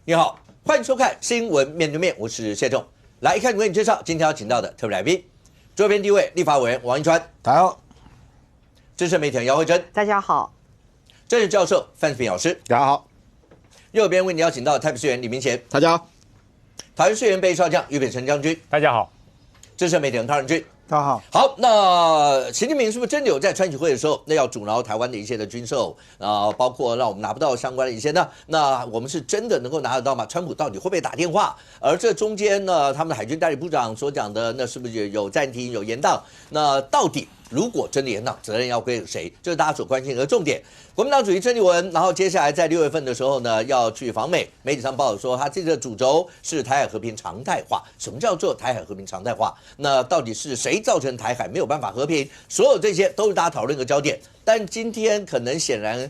你好，欢迎收看《新闻面对面》，我是谢仲。来，一看为你介绍今天要请到的特别来宾，左边第一位立法委员王一川，大家好；资深媒体人姚慧珍，大家好；政治教授范世平老师，大家好；右边为你邀请到台北市议员李明贤，大家好；桃园市议员备少将于北辰将军，大家好；资深媒体人汤仁君。大家好。好，那习近平是不是真的有在川习会的时候，那要阻挠台湾的一些的军售包括让我们拿不到相关的一些呢？那我们是真的能够拿得到吗？川普到底会不会打电话？而这中间呢，他们的海军代理部长所讲的，那是不是有暂停、有延宕？那到底如果真的延宕，责任要归给谁？这是大家所关心的重点。国民党主席郑丽文，然后接下来在6月份的时候呢，要去访美。媒体上报道说，他这个主轴是台海和平常态化。什么叫做台海和平常态化？那到底是谁造成台海没有办法和平？所有这些都是大家讨论的焦点。但今天可能显然，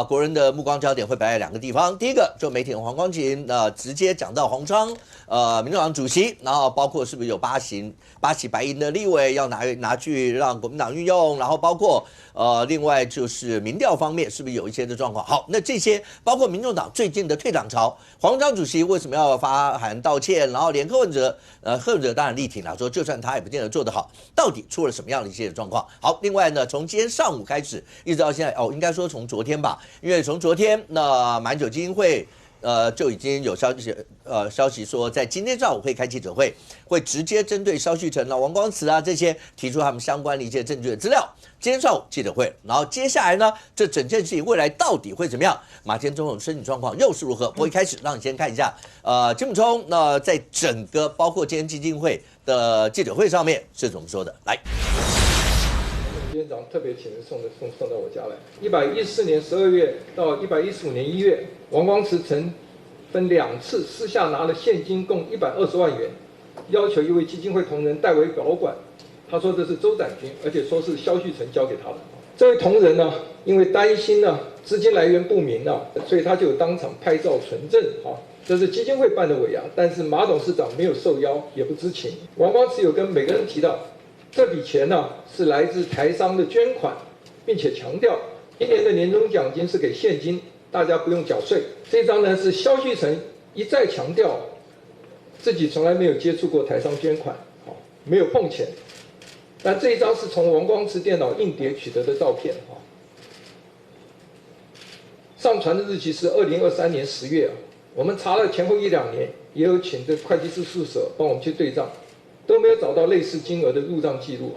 国人的目光焦点会摆在两个地方。第一个，就媒体人黄光芹，直接讲到黄昌，民众党主席，然后包括是不是有八席白银的立委要拿去让国民党运用，然后包括另外就是民调方面是不是有一些的状况？好，那这些包括民众党最近的退党潮，黄昌主席为什么要发函道歉？然后连柯文哲当然力挺了，说就算他也不见得做得好，到底出了什么样的一些状况？好，另外呢，从今天上午开始一直到现在，应该说从昨天吧，因为从昨天那马英九基金会。就已经有消息说，在今天上午会开记者会，会直接针对萧旭晨王光慈这些提出他们相关的一些证据的资料。今天上午记者会，然后接下来呢，这整件事情未来到底会怎么样？马前总统身体状况又是如何？我一开始让你先看一下，金溥聪那在整个包括今天基金会的记者会上面是怎么说的？来。今天早上特别请人送到我家来。114年12月到115年1月，王光慈曾分2次私下拿了现金共120万元，要求一位基金会同仁代为保管。他说这是周展军，而且说是萧旭晨交给他的。这位同仁呢，因为担心呢资金来源不明所以他就当场拍照存证这是基金会办的尾牙，但是马董事长没有受邀，也不知情。王光慈有跟每个人提到。这笔钱是来自台商的捐款，并且强调今年的年终奖金是给现金，大家不用缴税。这张呢是萧旭晨一再强调自己从来没有接触过台商捐款，没有碰钱。但这一张是从王光慈电脑硬碟取得的照片，上传的日期是2023年10月我们查了前后1-2年，也有请这会计师事务所帮我们去对账。都没有找到类似金额的入账记录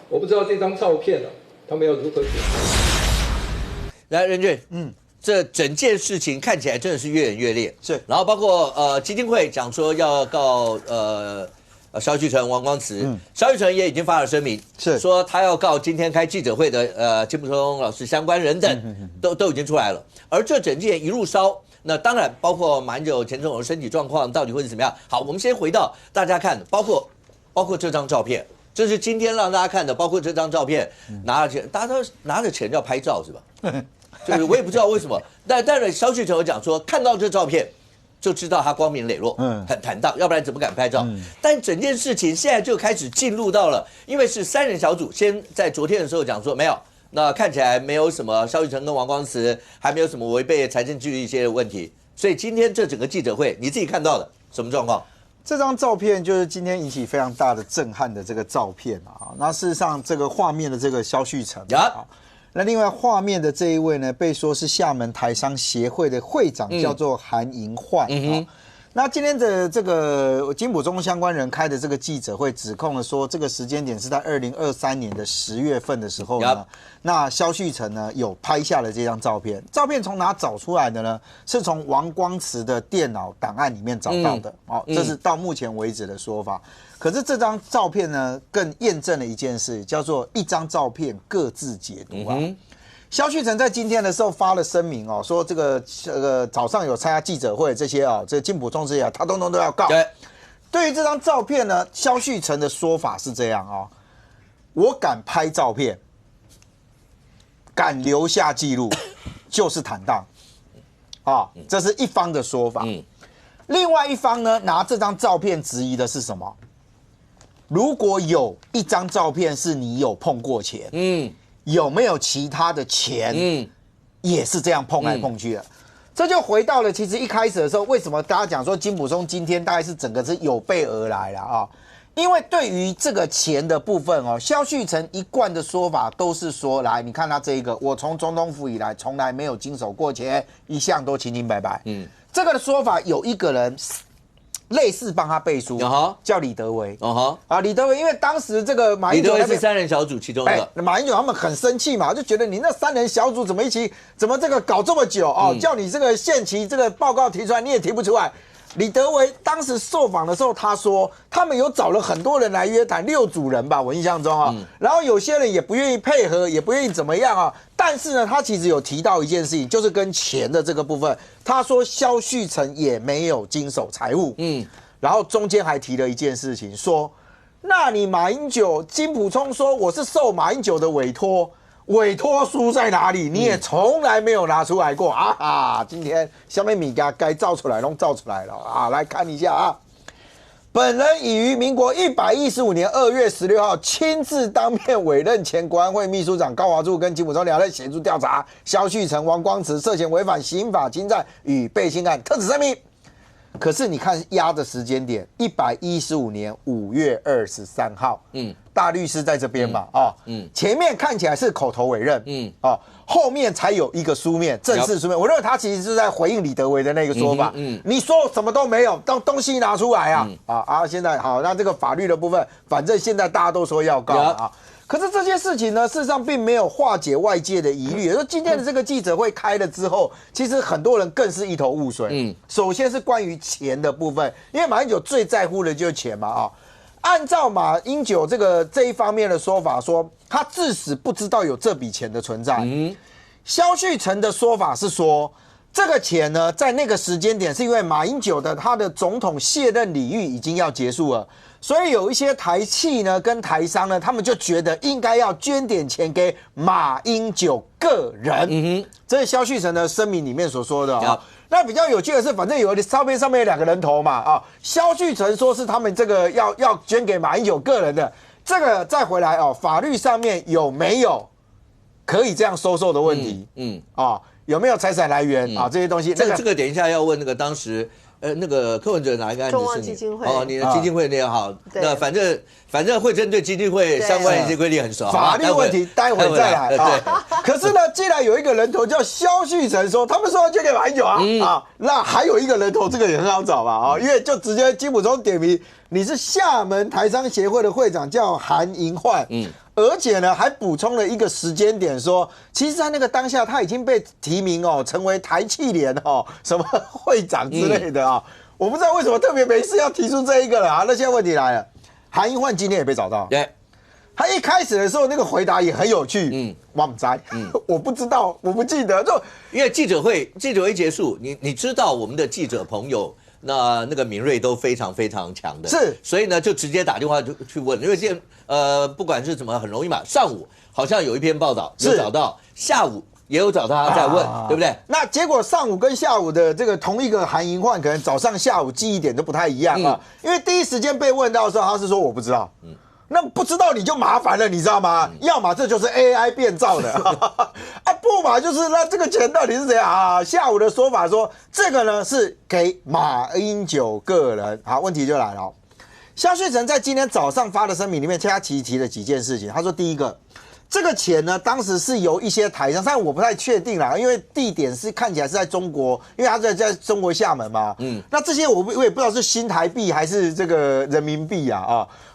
我不知道这张照片他们要如何解释？来，任俊，这整件事情看起来真的是越演越烈，是。然后包括基金会讲说要告萧旭晨、王光慈，萧旭晨也已经发了声明，是说他要告今天开记者会的金溥聪老师相关人等，都已经出来了。而这整件一路烧。那当然，包括马英九前总统的身体状况到底会是怎么样？好，我们先回到大家看，包括这张照片，这是今天让大家看的，包括这张照片，拿着钱，大家都拿着钱要拍照是吧？就是我也不知道为什么，但是萧旭晨有讲说，看到这照片就知道他光明磊落，很坦荡，要不然怎么敢拍照？但整件事情现在就开始进入到了，因为是3人小组，先在昨天的时候讲说没有。那看起来没有什么萧旭晨跟王光慈还没有什么违背财政纪律一些问题，所以今天这整个记者会你自己看到的什么状况？这张照片就是今天引起非常大的震撼的这个照片那事实上这个画面的这个萧旭晨那另外画面的这一位呢，被说是厦门台商协会的会长，叫做韩银焕那今天的这个金溥聪相关人开的这个记者会，指控了说这个时间点是在2023年的10月份的时候呢，那萧旭晨呢有拍下了这张照片，照片从哪找出来的呢？是从王光慈的电脑档案里面找到的这是到目前为止的说法。可是这张照片呢，更验证了一件事，叫做一张照片各自解读萧旭晨在今天的时候发了声明说这个早上有参加记者会这些这个金溥聪这些他通通都要告。对于这张照片呢，萧旭晨的说法是这样我敢拍照片，敢留下记录，就是坦荡这是一方的说法。另外一方呢，拿这张照片质疑的是什么？如果有一张照片是你有碰过钱，有没有其他的钱，也是这样碰来碰去的？这就回到了其实一开始的时候，为什么大家讲说金溥聪今天大概是整个是有备而来了啊？因为对于这个钱的部分哦，萧旭成一贯的说法都是说，来，你看他这一个，我从总统府以来从来没有经手过钱，一向都清清白白。这个的说法有一个人类似帮他背书，叫李德维。李德维，因为当时这个马英九李德维是3人小组其中一个，马英九他们很生气嘛，就觉得你那3人小组怎么这个搞这么久哦，叫你这个限期这个报告提出来你也提不出来。李德维当时受访的时候，他说他们有找了很多人来约谈，6组人吧，我印象中啊，然后有些人也不愿意配合，也不愿意怎么样啊。但是呢，他其实有提到一件事情，就是跟钱的这个部分，他说萧旭成也没有经手财务，然后中间还提了一件事情，说，那你马英九金溥聪说我是受马英九的委托。委托书在哪里？你也从来没有拿出来过啊！今天下面米该造出来都造出来了啊！来看一下啊，本人已于民国115年2月16号亲自当面委任前国安会秘书长高华柱跟金溥聪2人协助调查萧旭成、王光慈涉嫌违反刑法侵占与背信案，特此声明。可是你看压的时间点，115年5月23号，大律师在这边嘛，前面看起来是口头委任，后面才有一个书面正式书面。我认为他其实是在回应李德维的那个说法，你说什么都没有，东西拿出来啊，现在好，那这个法律的部分，反正现在大家都说要告啊。可是这些事情呢，事实上并没有化解外界的疑虑。说今天的这个记者会开了之后，其实很多人更是一头雾水。首先是关于钱的部分，因为马英九最在乎的就是钱嘛按照马英九这一方面的说法说，他至死不知道有这笔钱的存在。萧旭成的说法是说，这个钱呢，在那个时间点是因为马英九他的总统卸任礼遇已经要结束了。所以有一些台企呢跟台商呢，他们就觉得应该要捐点钱给马英九个人。这是萧旭成的声明里面所说的那比较有趣的是，反正上面有2个人头嘛萧旭成说是他们这个要捐给马英九个人的，这个再回来法律上面有没有可以这样收受的问题？有没有财产来源这些东西？这个等一下要问那个当时。那个柯文哲哪一个案子是你？中央基金会你的基金会那样好。那反正会针对基金会相关一些规定很熟。法律问题待会再来可是呢，既然有一个人头叫萧旭成说，他们说要捐给马英九那还有一个人头，这个也很好找吧因为就直接金溥聪点名，你是厦门台商协会的会长，叫韩银焕。而且呢，还补充了一个时间点，说，其实，在那个当下，他已经被提名成为台企联什么会长之类的我不知道为什么特别没事要提出这一个了那现在问题来了，韩英焕今天也被找到，他一开始的时候那个回答也很有趣，我不知道，我不知道，我不记得，就因为记者会结束，你知道我们的记者朋友。那个敏锐都非常非常强的，是，所以呢就直接打电话就去问，因为现在不管是怎么很容易嘛，上午好像有一篇报道有找到，下午也有找他再问，对不对？那结果上午跟下午的这个同一个韩银焕，可能早上下午记忆点都不太一样因为第一时间被问到的时候，他是说我不知道，那不知道你就麻烦了，你知道吗？要么这就是 AI 变造的不嘛就是那这个钱到底是怎样下午的说法说这个呢是给马英九个人。好，问题就来了萧旭成在今天早上发的声明里面，他提了几件事情。他说第一个，这个钱呢，当时是由一些台商，但我不太确定啦，因为地点是看起来是在中国，因为他在中国厦门嘛。那这些我也不知道是新台币还是这个人民币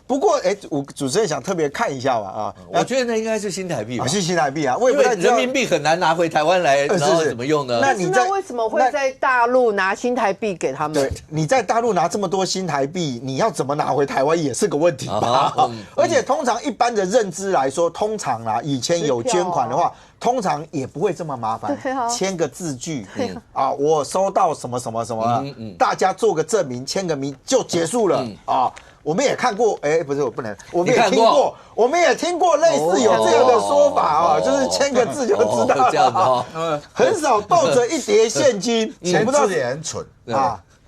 不过，我主持人想特别看一下嘛我觉得那应该是新台币吧，是新台币我也不太知道，人民币很难拿回台湾来，然后怎么用呢？那为什么会在大陆拿新台币给他们？对，你在大陆拿这么多新台币，你要怎么拿回台湾也是个问题吧？而且通常一般的认知来说，通常以前有捐款的话，通常也不会这么麻烦，签个字据我收到什么什么什么，大家做个证明，签个名就结束了我们也看过，不是我不能，我们也听过类似有这样的说法就是签个字就知道了，这样子很少抱着一叠现金，签字也很蠢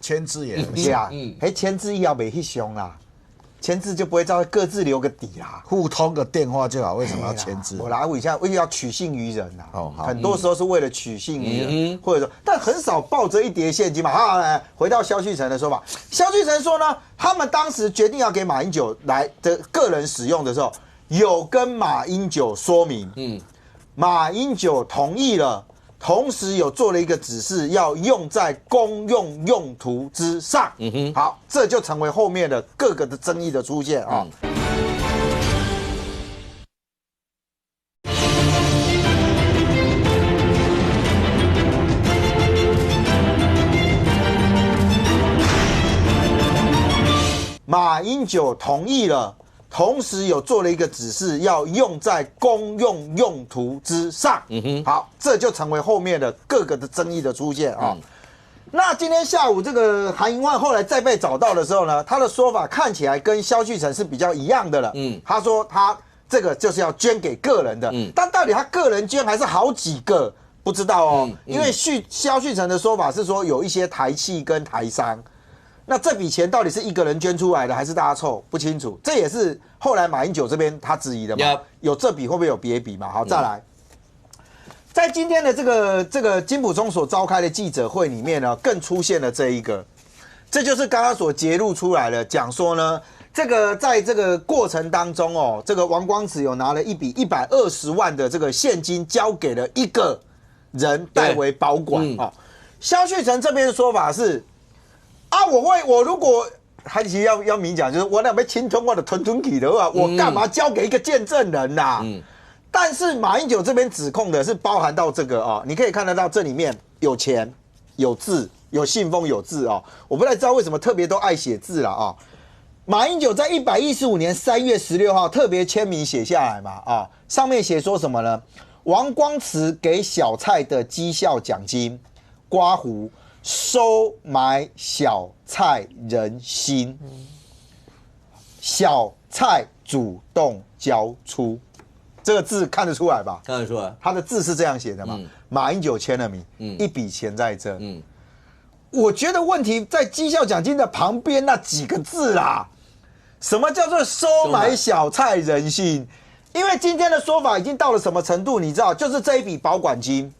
签字也很蠢签字要没那凶啦。签字就不会照各自留个底啦，互通个电话就好，为什么要签字？我来问一下，为了要取信于人呐。哦，好，很多时候是为了取信于人，或者说，但很少抱着一叠现金嘛。好，来回到萧旭晨的说法，萧旭晨说呢，他们当时决定要给马英九来的个人使用的时候，有跟马英九说明，马英九同意了。同时有做了一个指示，要用在公用用途之上。好，这就成为后面的各个的争议的出现啊。马英九同意了。同时有做了一个指示，要用在公用用途之上。好，这就成为后面的各个的争议的出现啊。那今天下午这个韩银焕后来再被找到的时候呢，他的说法看起来跟萧旭晨是比较一样的了。他说他这个就是要捐给个人的，但到底他个人捐还是好几个，不知道哦。因为萧旭晨的说法是说有一些台企跟台商。那这笔钱到底是一个人捐出来的，还是大家凑？不清楚。这也是后来马英九这边他质疑的嘛。有这笔会不会有别笔嘛？好，再来，在今天的这个金溥聪所召开的记者会里面呢，更出现了这一个，这就是刚刚所揭露出来的，讲说呢，这个在这个过程当中哦，这个王光慈有拿了一笔120万的这个现金交给了一个人代为保管哦。萧旭晨这边的说法是。我如果他其实要明讲，就是我那边侵吞我的吞体的话，我干嘛交给一个见证人呐？但是马英九这边指控的是包含到这个啊，你可以看得到这里面有钱、有字、有信封、有字啊。我不太知道为什么特别都爱写字了啊。马英九在115年3月16号特别签名写下来嘛啊，上面写说什么呢？王光慈给小蔡的绩效奖金，刮胡。收买小蔡人心，小蔡主动交出，这个字看得出来吧？看得出来，他的字是这样写的嘛？马英九签了名，一笔钱在这。我觉得问题在绩效奖金的旁边那几个字啦。什么叫做收买小蔡人心？因为今天的说法已经到了什么程度？你知道，就是这一笔保管金。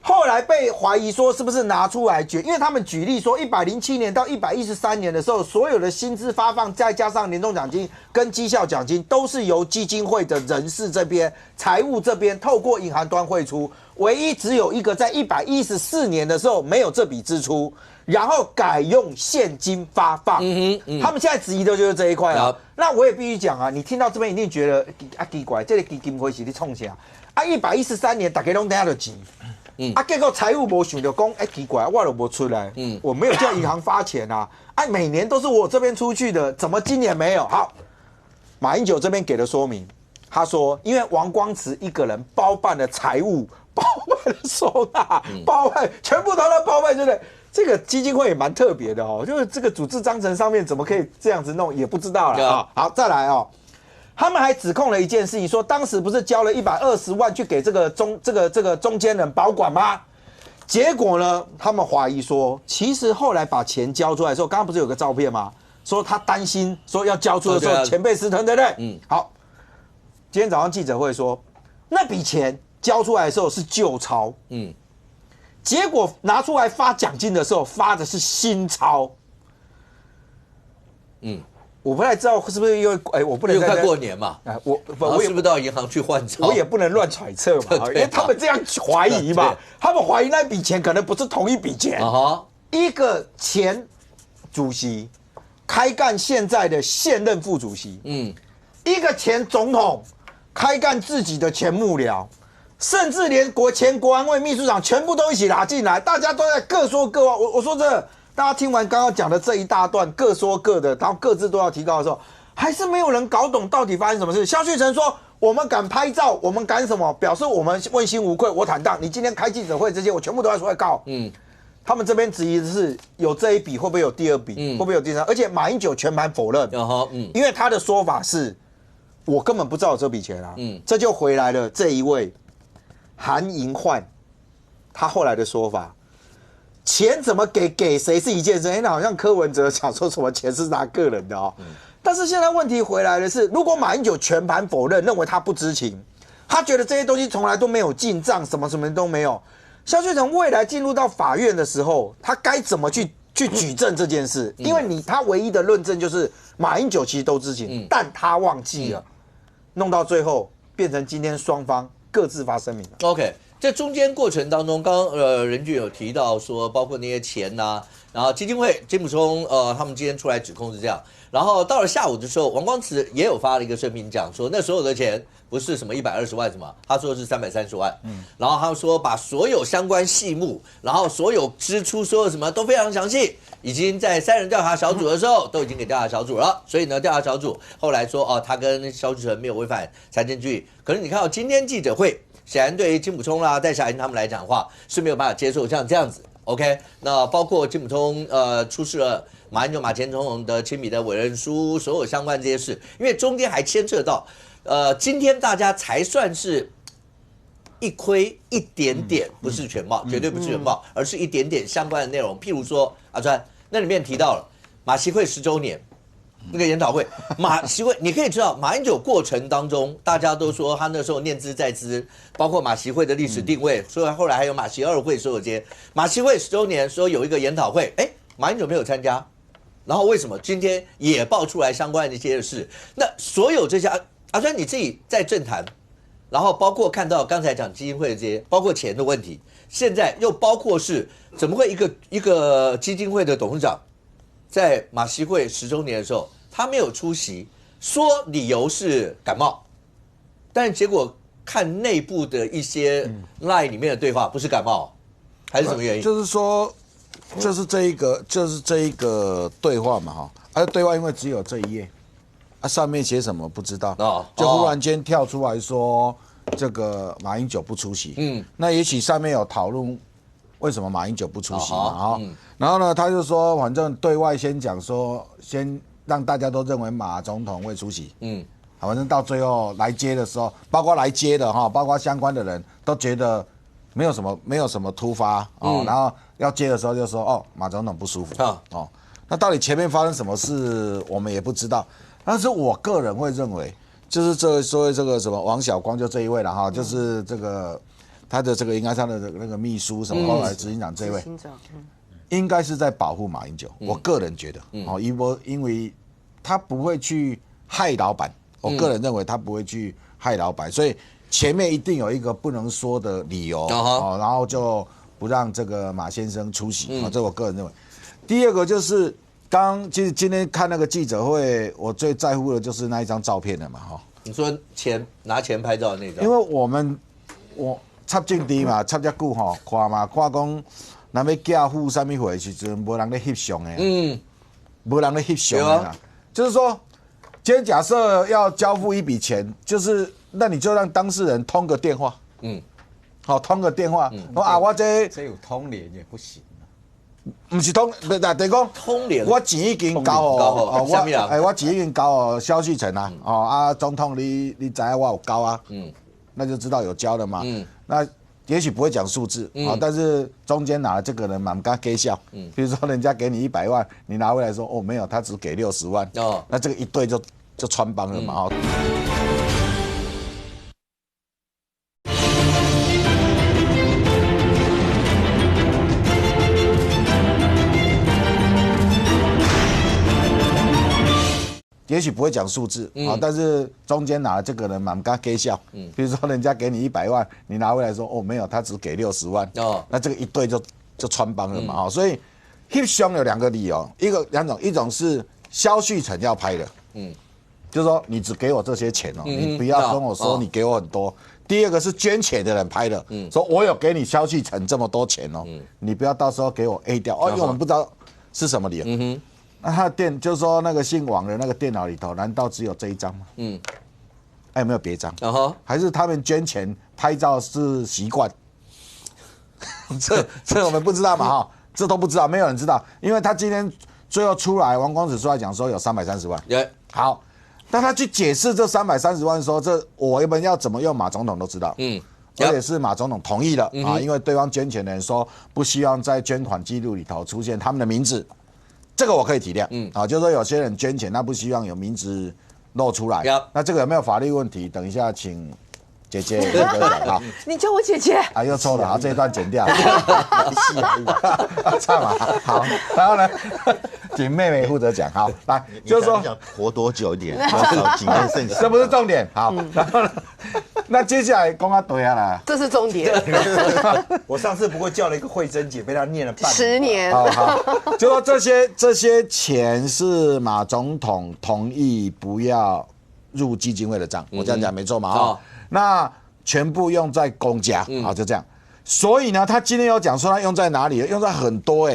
后来被怀疑说是不是拿出来捐，因为他们举例说，107年到113年的时候，所有的薪资发放再加上年终奖金跟绩效奖金，都是由基金会的人事这边、财务这边透过银行端汇出，唯一只有一个在114年的时候没有这笔支出，然后改用现金发放。他们现在质疑的就是这一块啊。那我也必须讲啊，你听到这边一定觉得奇怪，这个基金会是你冲啥？113年大家拢等下就钱。结果财务没想到讲，奇怪，我都没出来，我没有叫银行发钱啊，每年都是我这边出去的，怎么今年没有？好，马英九这边给了说明，他说，因为王光慈一个人包办了财务，包办了收纳，包办全部都在包办，对不对？这个基金会也蛮特别的哦，就是这个组织章程上面怎么可以这样子弄，也不知道了啊。好，再来哦。他们还指控了一件事情，说当时不是交了120万去给这个中间人保管吗？结果呢，他们怀疑说，其实后来把钱交出来的时候，刚刚不是有个照片吗？说他担心说要交出的时候钱被私吞，对不对？好，今天早上记者会说，那笔钱交出来的时候是旧钞，结果拿出来发奖金的时候发的是新钞，我不太知道是不是因为我不能又快过年嘛，我是不是到银行去换钞？我也不能乱揣测嘛，因为他们这样怀疑嘛，他们怀疑那笔钱可能不是同一笔钱。一个前主席开干现在的现任副主席，一个前总统开干自己的前幕僚，甚至连前国安会秘书长全部都一起拿进来，大家都在各说各话。我说这。大家听完刚刚讲的这一大段，各说各的，然后各自都要提高的时候，还是没有人搞懂到底发生什么事。萧旭晨说：“我们敢拍照，我们敢什么？表示我们问心无愧，我坦荡。你今天开记者会这些，我全部都要出来告。”他们这边质疑的是有这一笔，会不会有第二笔？会不会有第三？而且马英九全盘否认，因为他的说法是，我根本不知道有这笔钱啊。这就回来了这一位韩银焕，他后来的说法。钱怎么给谁是一件事，那好像柯文哲讲说什么钱是他个人的哦。但是现在问题回来的是，如果马英九全盘否认，认为他不知情，他觉得这些东西从来都没有进账，什么什么都没有。萧旭成未来进入到法院的时候，他该怎么去举证这件事？因为他唯一的论证就是马英九其实都知情，但他忘记了，弄到最后变成今天双方各自发声明了。OK， 这中间过程当中，刚任俊有提到说，包括那些钱呐、然后基金会金溥聪他们今天出来指控是这样。然后到了下午的时候，王光慈也有发了一个声明，讲说那所有的钱不是什么120万什么，他说是330万。然后他说把所有相关细目，然后所有支出，所有什么都非常详细，已经在3人调查小组的时候都已经给调查小组了。所以呢，调查小组后来说他跟萧旭成没有违反财政纪律。可是你看到今天记者会，显然对于金溥聪啦、戴夏颖他们来讲的话是没有办法接受像这样子。OK， 那包括金溥聪出示了马英九、马前总统的亲笔的委任书，所有相关这些事，因为中间还牵涉到今天大家才算是一窥一点点，不是全貌，绝对不是全貌，而是一点点相关的内容。譬如说，阿川那里面提到了马习会10周年。那个研讨会，马习会，你可以知道，马英九过程当中，大家都说他那时候念兹在兹，包括马习会的历史定位，所以后来还有马习2会所有这些。马习会10周年说有一个研讨会，马英九没有参加，然后为什么今天也爆出来相关的一些事？那所有这些阿川你自己在政坛，然后包括看到刚才讲基金会的这些，包括钱的问题，现在又包括是怎么会一个基金会的董事长？在马习会10周年的时候，他没有出席，说理由是感冒，但结果看内部的一些 LINE 里面的对话，不是感冒，还是什么原因？就是说，就是这一个对话嘛哈，对话因为只有这一页，上面写什么不知道，就忽然间跳出来说这个马英九不出席，那也许上面有讨论。为什么马英九不出席嘛？然后呢，他就说，反正对外先讲说，先让大家都认为马总统会出席。反正到最后来接的时候，包括来接的包括相关的人都觉得没有什么突发然后要接的时候就说马总统不舒服那到底前面发生什么事，我们也不知道。但是我个人会认为，就是这个什么王小光就这一位了就是这个。他的这个应该他的那个秘书什么后来执行长这位，应该是在保护马英九。我个人觉得，因为他不会去害老板，我个人认为他不会去害老板，所以前面一定有一个不能说的理由然后就不让这个马先生出席这我个人认为。第二个就是其实今天看那个记者会，我最在乎的就是那一张照片了嘛你说拿钱拍照的那张，因为我。插政治嘛，插遮久看嘛，看讲，若要嫁赴什么会时阵，无人咧翕相的，无人咧翕相的啦。就是说，今天假设要交付一笔钱，就是那你就让当事人通个电话，通个电话，我这有通联也不行。不是通，不是等于讲通联，我钱已经交我钱已经交萧旭成总统你知影我有交啊，那就知道有交了嘛。那也许不会讲数字但是中间拿了这个人嘛，不敢给笑。比如说人家给你100万，你拿回来说没有，他只给60万。那这个一对就穿帮了嘛也许不会讲数字但是中间拿了这个人嘛，不敢给笑。比如说人家给你100万，你拿回来说没有，他只给60万。那这个一对就穿帮了嘛所以翕相有2个理由，两种，一种是萧旭成要拍的，就是说你只给我这些钱你不要跟我说你给我很多。第二个是捐钱的人拍的，说我有给你萧旭成这么多钱你不要到时候给我 A 掉因为我们不知道是什么理由。那他的就是说那个姓王的那个电脑里头，难道只有这一张吗？还有没有别张？还是他们捐钱拍照是习惯？这我们不知道嘛这都不知道，没有人知道，因为他今天最后出来，王光子出来讲说有330万。好，但他去解释这330万说我们要怎么用，马总统都知道。而且是马总统同意了因为对方捐钱的人说不希望在捐款记录里头出现他们的名字。这个我可以体谅，就是说有些人捐钱，他不希望有名字露出来，那这个有没有法律问题？等一下请姐姐好，你叫我姐姐啊，又错了，好，这一段剪掉，唱嘛，好，然后呢，请妹妹负责讲，好，来，就是说活多久一点，谨言慎行，这不是重点，好，然后呢，那接下来公他对啊啦，这是重点。我上次不过叫了一个慧珍姐，被她念了半10年。好，就说这些钱是马总统同意不要入基金会的账，我这样讲没错嘛？哈，那全部用在公家，好，就这样。所以呢，他今天有讲说他用在哪里？用在很多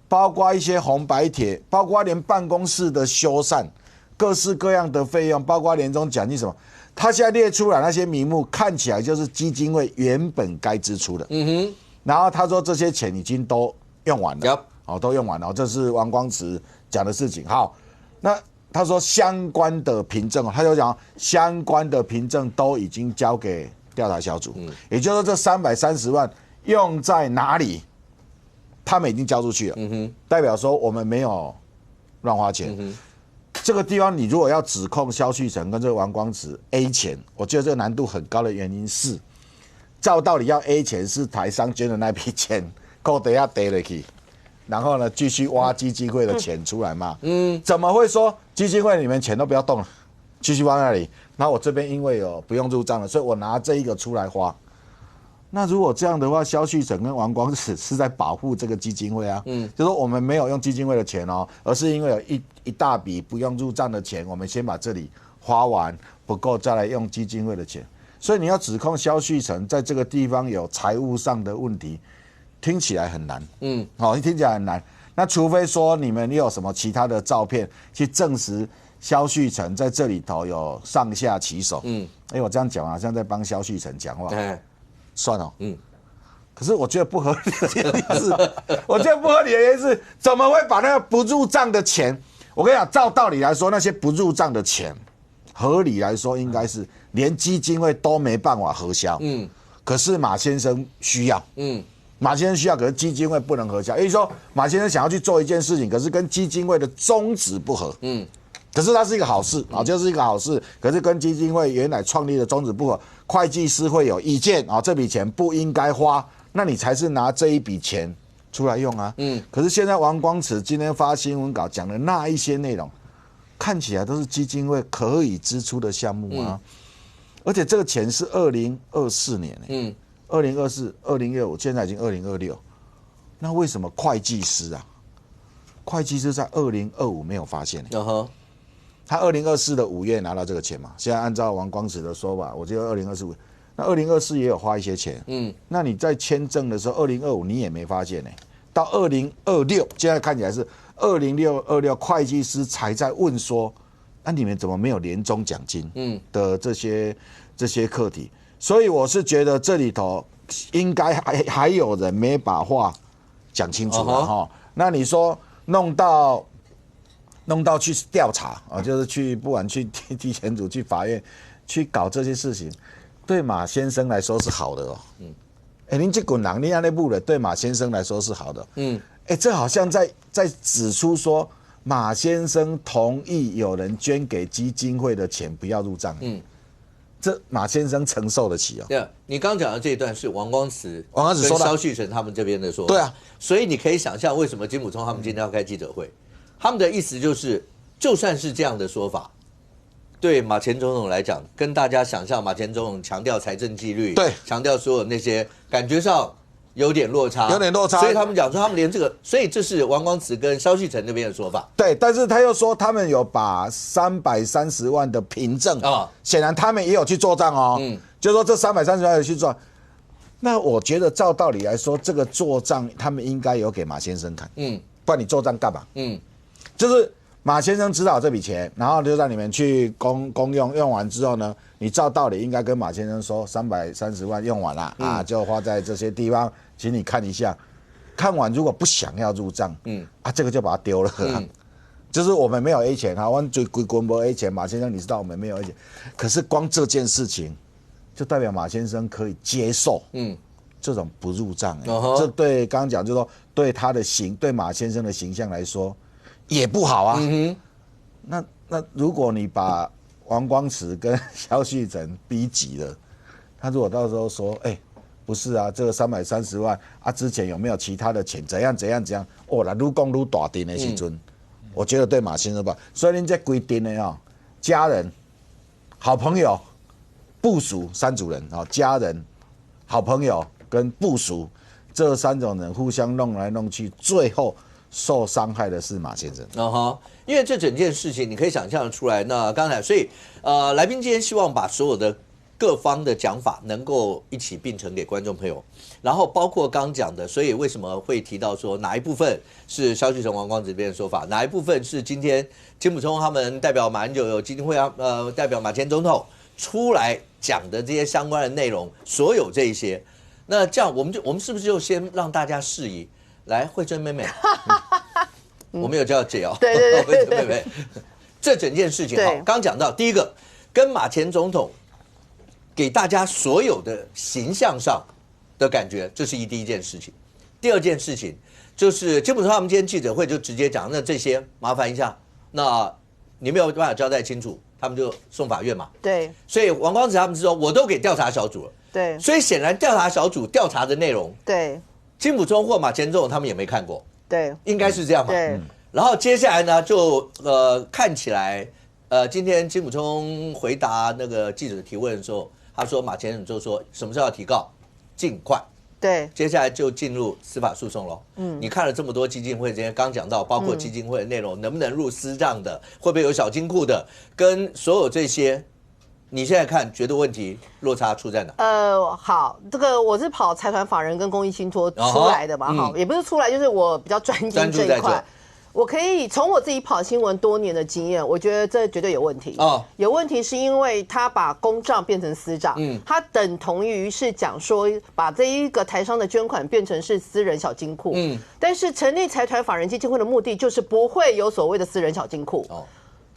包括一些红白帖，包括连办公室的修缮，各式各样的费用，包括年终奖金什么。他现在列出来那些名目，看起来就是基金会原本该支出的。然后他说这些钱已经都用完了，都用完了。这是王光慈讲的事情。好，那他说相关的凭证，他就讲相关的凭证都已经交给调查小组，也就是说这330万用在哪里，他们已经交出去了。代表说我们没有乱花钱。这个地方，你如果要指控萧旭成跟这个王光慈 A 钱，我觉得这个难度很高的原因是，照道理要 A 钱是台商捐的那笔钱，扣底下跌了去，然后呢继续挖基金会的钱出来嘛。怎么会说基金会里面钱都不要动了，继续挖那里？然后我这边因为有不用入账了，所以我拿这一个出来花。那如果这样的话，萧旭成跟王光慈是在保护这个基金会啊，就说我们没有用基金会的钱哦，而是因为有一大笔不用入账的钱，我们先把这里花完，不够再来用基金会的钱。所以你要指控萧旭成在这个地方有财务上的问题，听起来很难，听起来很难。那除非说你们有什么其他的照片去证实萧旭成在这里头有上下其手，我这样讲好像在帮萧旭成讲话。算了，可是我觉得不合理的原因是，怎么会把那个不入账的钱？我跟你讲，照道理来说，那些不入账的钱，合理来说应该是连基金会都没办法核销。可是马先生需要，马先生需要，可是基金会不能核销。也就是说，马先生想要去做一件事情，可是跟基金会的宗旨不合。可是它是一个好事啊，就是一个好事。可是跟基金会原来创立的宗旨不合，会计师会有意见啊，这笔钱不应该花，那你才是拿这一笔钱出来用啊。可是现在王光慈今天发新闻稿讲的那一些内容，看起来都是基金会可以支出的项目啊。而且这个钱是2024年，2024、2025，现在已经2026，那为什么会计师在2025没有发现呢？他2024的5月拿到这个钱嘛，现在按照王光慈的说法，我觉得2024，那2024也有花一些钱，那你在签证的时候2025你也没发现呢，到2026现在看起来是2026会计师才在问说，那你们怎么没有年终奖金的这些课题？所以我是觉得这里头应该还有人没把话讲清楚哈。那你说弄到去调查啊，就是去不管去地检组、去法院去搞这些事情，对马先生来说是好的哦。您这滚狼，你那部的对马先生来说是好的。这好像在指出说马先生同意有人捐给基金会的钱不要入账。这马先生承受得起哦。对，你刚讲的这一段是王光慈说的，萧旭成他们这边的说法。对啊，所以你可以想象为什么金溥聪他们今天要开记者会。他们的意思就是，就算是这样的说法，对马前总统来讲，跟大家想象马前总统强调财政纪律，对，强调所有那些，感觉上有点落差，所以他们讲说他们连这个，所以这是王光慈跟萧旭成那边的说法。对，但是他又说他们有把330万的凭证显然他们也有去做账哦，就是说这330万有去做。那我觉得照道理来说，这个做账他们应该有给马先生看，不然你做账干嘛？就是马先生知道这笔钱，然后就让你们去公用，用完之后呢，你照道理应该跟马先生说330万用完了啊，就花在这些地方，请你看一下。看完如果不想要入账，这个就把它丢了。就是我们没有 A 钱啊，我们最贵没 A 钱，马先生你知道我们没有 A 钱，可是光这件事情就代表马先生可以接受，这种不入账，这对刚刚讲就是说对他的对马先生的形象来说。也不好啊。那如果你把王光池跟萧旭成逼急了，他如果到时候说，不是啊，这个330万啊，之前有没有其他的钱？怎样？哦，那愈讲愈大定的时阵，我觉得对马先生吧，所以您这规定的家人、好朋友、部属三组人家人、好朋友跟部属这3种人互相弄来弄去，最后受伤害的是马先生。因为这整件事情你可以想象得出来。那刚才，所以来宾今天希望把所有的各方的讲法能够一起并呈给观众朋友，然后包括刚讲的，所以为什么会提到说哪一部分是萧旭成、王光子这边的说法，哪一部分是今天金溥聪他们代表马英九有基金会代表马前总统出来讲的这些相关的内容，所有这一些，那这样我们是不是就先让大家释疑？来，慧珍妹妹。我们有叫姐哦，对，慧珍妹妹，这整件事情好，刚讲到第一个，跟马前总统给大家所有的形象上的感觉，这是第一件事情。第二件事情就是金溥聪他们今天记者会就直接讲，那这些麻烦一下，那你没有办法交代清楚，他们就送法院嘛。对，所以王光子他们是说，我都给调查小组了。对，所以显然调查小组调查的内容，对，金溥聪或马前总统他们也没看过。对，应该是这样嘛。对。然后接下来呢，就看起来，今天金溥聪回答那个记者提问的时候，他说马前总就说什么时候要提告，尽快。对。接下来就进入司法诉讼了。你看了这么多基金会，今天刚讲到，包括基金会的内容，能不能入私账的，会不会有小金库的，跟所有这些。你现在看，觉得问题落差出在哪？好，这个我是跑财团法人跟公益信托出来的嘛，也不是出来，就是我比较专精这一块。我可以从我自己跑新闻多年的经验，我觉得这绝对有问题。有问题是因为他把公账变成私账，他等同于是讲说把这一个台商的捐款变成是私人小金库。但是成立财团法人基金会的目的就是不会有所谓的私人小金库。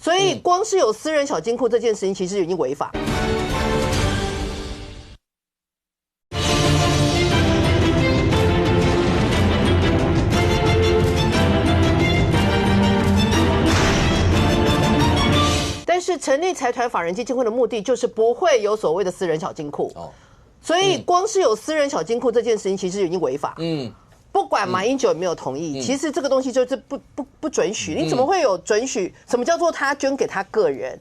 所以，光是有私人小金库这件事情，其实已经违法。但是，成立财团法人基金会的目的就是不会有所谓的私人小金库。所以，光是有私人小金库这件事情，其实已经违法。不管马英九有没有同意，其实这个东西就是不准许。你怎么会有准许？什么叫做他捐给他个人？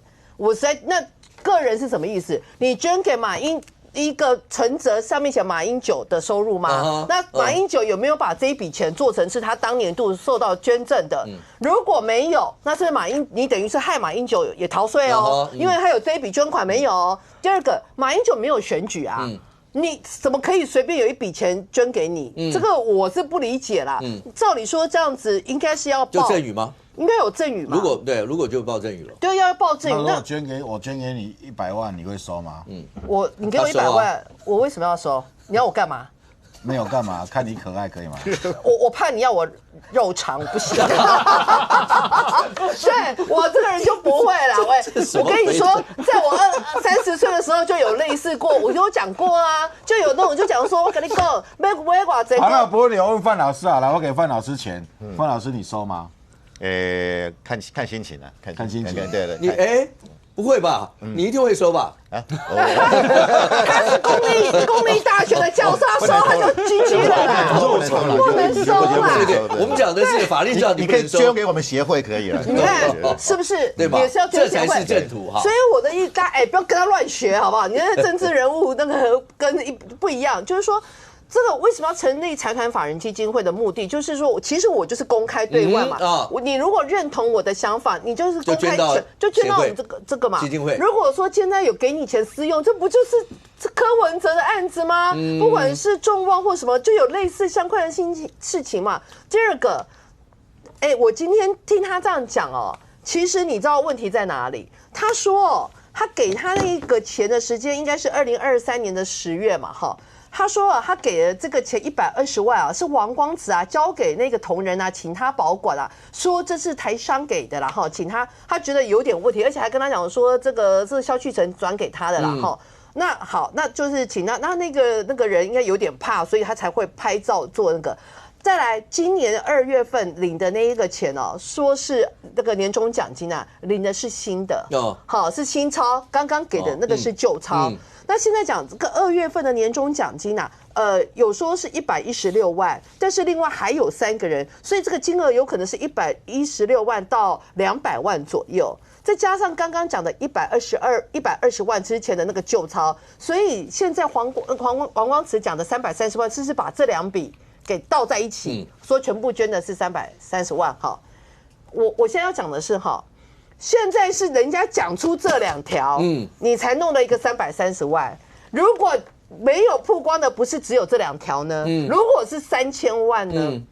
那个人是什么意思？你捐给马英一个存折上面写马英九的收入吗？那马英九有没有把这一笔钱做成是他当年度受到捐赠的？如果没有，那是你等于是害马英九也逃税哦，因为他有这一笔捐款没有。第二个，马英九没有选举啊。你怎么可以随便有一笔钱捐给你？这个我是不理解啦。照理说这样子应该是要报就赠与吗？应该有赠与嘛？如果就报赠与了，对，要报赠与。那我捐给你100万，你会收吗？你给我100万，我为什么要收？你要我干嘛？没有干嘛，看你可爱可以吗？我怕你要我肉偿，不行。对，我这个人就不会啦。我跟你说，在我30岁的时候就有类似过，我有讲过啊，就有那种就讲说，我跟你讲，没寡这个。好了，不过你要问范老师啊，来，我给范老师钱，范老师你收吗？看心情啊，看心情。对。你不会吧？你一定会收吧？他是公立大学的教授，他收他就 GG 了啦，不能收啦。对，我们讲的是法律上你可以捐给我们协会可以了。你看是不是？对吧？也是要捐协会，这才是正途哈。所以我的不要跟他乱学好不好？你那政治人物那个跟不一样，就是说。这个为什么要成立财团法人基金会的目的，就是说，其实我就是公开对外嘛。你如果认同我的想法，你就是公开就捐到我们这个嘛。基金会。如果说现在有给你钱私用，这不就是柯文哲的案子吗？不管是众望或什么，就有类似相关的事情嘛。第二个，我今天听他这样讲哦，其实你知道问题在哪里？他说他给他那个钱的时间应该是2023年的10月嘛，哈。他说他给了这个钱120万啊，是王光子啊交给那个同仁啊，请他保管啊，说这是台商给的啦哈，请他觉得有点问题，而且还跟他讲说这个是萧旭成转给他的啦哈。那好，那就是请他，那个人应该有点怕，所以他才会拍照做那个。再来，今年2月份领的那一个钱哦，说是那个年终奖金啊，领的是新的，好是新钞，刚刚给的那个是旧钞。那现在讲这个2月份的年终奖金啊，有说是116万，但是另外还有3个人，所以这个金额有可能是116万到200万左右，再加上刚刚讲的120万之前的那个旧钞，所以现在王光慈讲的330万，是把这2笔给倒在一起，说全部捐的是330万。哈，我现在要讲的是哈，现在是人家讲出这2条，你才弄了一个330万。如果没有曝光的不是只有这2条呢？如果是3000万呢？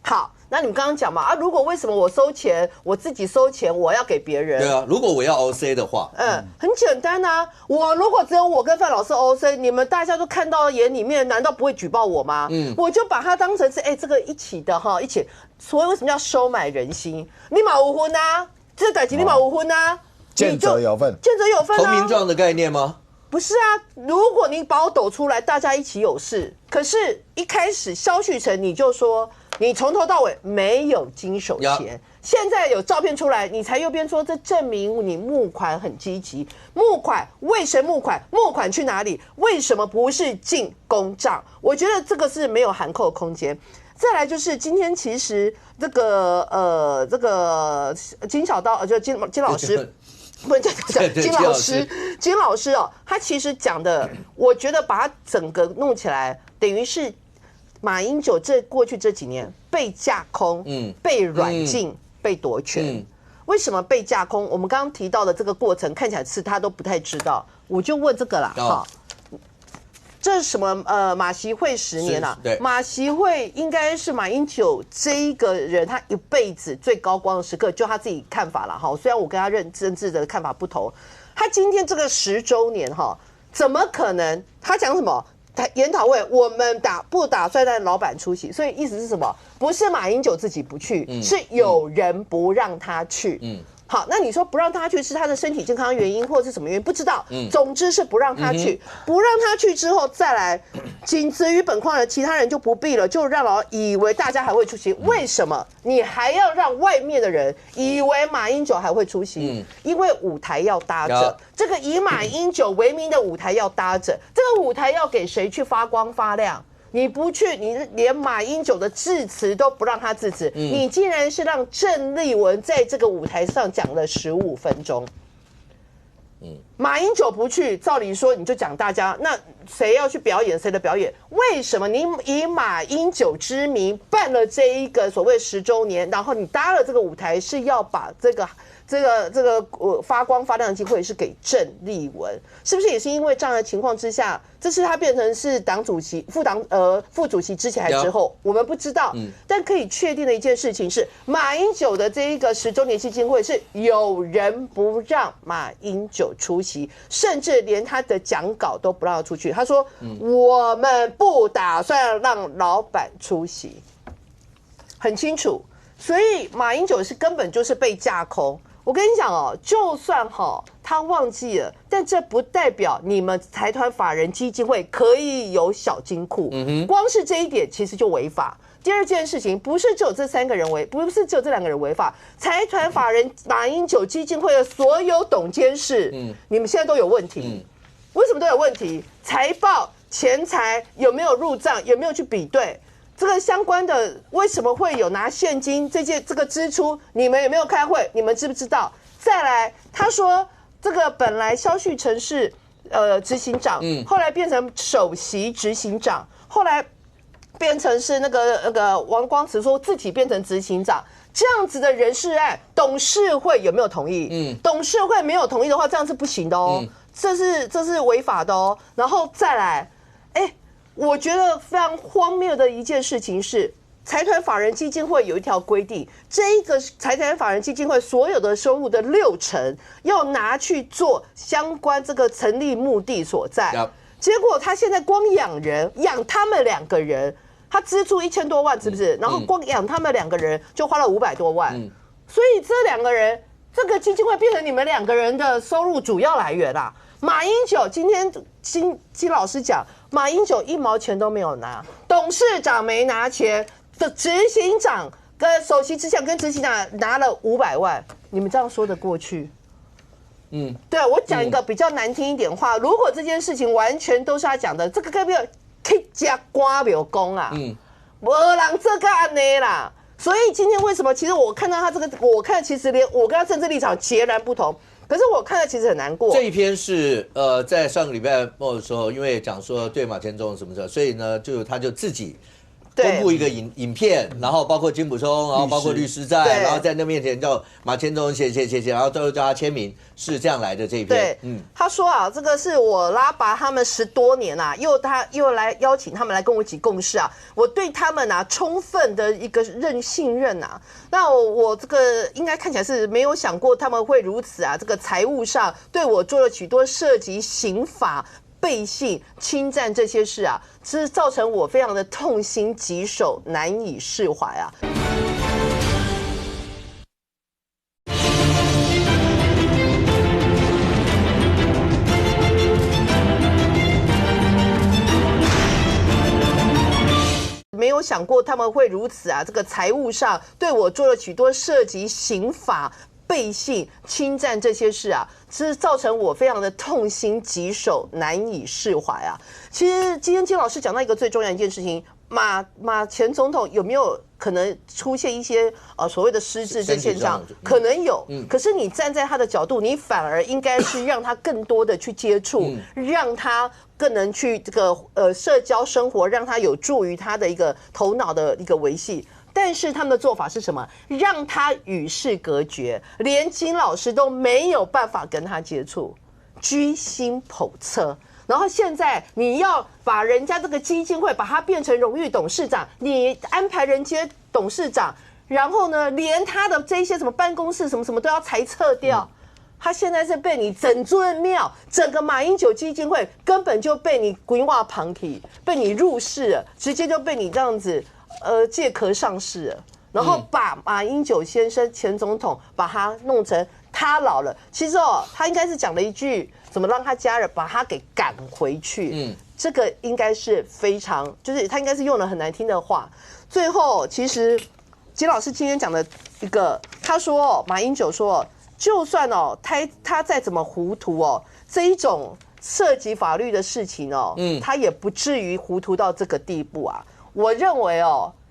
好，那你们刚刚讲嘛，如果为什么我收钱，我自己收钱，我要给别人？对啊，如果我要 OC 的话，很简单啊。我如果只有我跟范老师 OC， 你们大家都看到眼里面，难道不会举报我吗？我就把它当成是这个一起的哈，一起。所以为什么要收买人心？你马无婚啊，这代志你马无婚啊，见者有份，见者有份啊。投名状的概念吗？不是啊，如果你把我抖出来，大家一起有事。可是，一开始萧旭成你就说你从头到尾没有经手钱，现在有照片出来，你才右边说这证明你募款很积极。募款为谁募款？募款去哪里？为什么不是进公账？我觉得这个是没有含扣空间。再来就是今天其实这个金小刀就金老师。不能讲金老师哦，他其实讲的，我觉得把他整个弄起来，等于是马英九过去这几年被架空，被软禁，被夺权。为什么被架空？我们刚刚提到的这个过程，看起来是他都不太知道。我就问这个啦，哈。这是什么？马习会10年啊，马习会应该是马英九这一个人他一辈子最高光的时刻，就他自己看法了哈。虽然我跟他政治的看法不同，他今天这个10周年哈，怎么可能？他讲什么？研讨会我们不打算让老板出席，所以意思是什么？不是马英九自己不去，是有人不让他去。好，那你说不让他去是他的身体健康原因，或者是什么原因？不知道。总之是不让他去，不让他去之后再来，仅止于本框的其他人就不必了，就让以为大家还会出席。为什么你还要让外面的人以为马英九还会出席？因为舞台要搭着，这个以马英九为名的舞台要搭着，这个舞台要给谁去发光发亮？你不去，你连马英九的致辞都不让他致辞，你竟然是让郑丽文在这个舞台上讲了15分钟。马英九不去，照理说你就讲大家，那谁要去表演谁的表演？为什么你以马英九之名办了这一个所谓10周年，然后你搭了这个舞台，是要把这个发光发亮的机会是给郑丽文，是不是也是因为这样的情况之下，这是他变成是党主席、副主席之前还之后，我们不知道。但可以确定的一件事情是，马英九的这一个10周年基金会是有人不让马英九出席，甚至连他的讲稿都不让他出去。他说：“我们不打算让老板出席。”很清楚，所以马英九是根本就是被架空。我跟你讲哦，就算他忘记了，但这不代表你们财团法人基金会可以有小金库。光是这一点其实就违法。第二件事情，不是只有这2个人不是只有这2个人违法，财团法人马英九基金会的所有董监事，你们现在都有问题。为什么都有问题？财报、钱财有没有入账，有没有去比对？这个相关的为什么会有拿现金这个支出？你们有没有开会？你们知不知道？再来，他说这个本来萧旭成是执行长，后来变成首席执行长，后来变成是那个王光慈说自己变成执行长，这样子的人事案，董事会有没有同意？董事会没有同意的话，这样是不行的哦，这是违法的哦。然后再来，我觉得非常荒谬的一件事情是，财团法人基金会有一条规定，这一个财团法人基金会所有的收入的60%要拿去做相关这个成立目的所在。结果他现在光养他们2个人，他支出1000多万，是不是？然后光养他们2个人就花了500多万，所以这2个人，这个基金会变成你们2个人的收入主要来源啦。马英九今天金老师讲，马英九1毛钱都没有拿，董事长没拿钱，的执行长跟首席执行长跟执行长拿了500万，你们这样说得过去？对我讲一个比较难听一点话，如果这件事情完全都是他讲的，这个根本去加官没有功啊，没人这个安内啦。所以今天为什么？其实我看到他这个，我看其实连我跟他政治立场截然不同，可是我看了其实很难过。这一篇是在上个礼拜末的时候，因为讲说对马前总统什么的，所以呢他就自己公布一个影片，然后包括金溥聪，然后包括律师在，然后在那面前叫马前总统写，然后最后叫他签名，是这样来的这一篇。他说啊，这个是我拉拔他们10多年啊，又来邀请他们来跟我一起共事啊，我对他们啊充分的一个信任啊。那我这个应该看起来是没有想过他们会如此啊，这个财务上对我做了许多涉及刑法、背信、侵占这些事啊，是造成我非常的痛心疾首，难以释怀啊。没有想过他们会如此啊，这个财务上对我做了许多涉及刑法、背信、侵占这些事啊，是造成我非常的痛心疾首，难以释怀啊。其实今天金老师讲到一个最重要的一件事情，马前总统有没有可能出现一些所谓的失智症现象？可能有，可是你站在他的角度，你反而应该是让他更多的去接触，让他更能去这个社交生活，让他有助于他的一个头脑的一个维系。但是他们的做法是什么？让他与世隔绝，连金老师都没有办法跟他接触，居心叵测。然后现在你要把人家这个基金会把它变成荣誉董事长，你安排人接董事长，然后呢，连他的这些什么办公室什么什么都要裁撤掉。他现在是被你整尊庙，整个马英九基金会根本就被你规划旁体，被你入市了，直接就被你这样子借壳上市了，然后把马英九先生前总统把他弄成他老了。其实他应该是讲了一句怎么让他家人把他给赶回去，这个应该是非常，就是他应该是用了很难听的话。最后，其实金老师今天讲的一个，他说马英九说，就算他再怎么糊涂这一种涉及法律的事情他也不至于糊涂到这个地步啊。我认为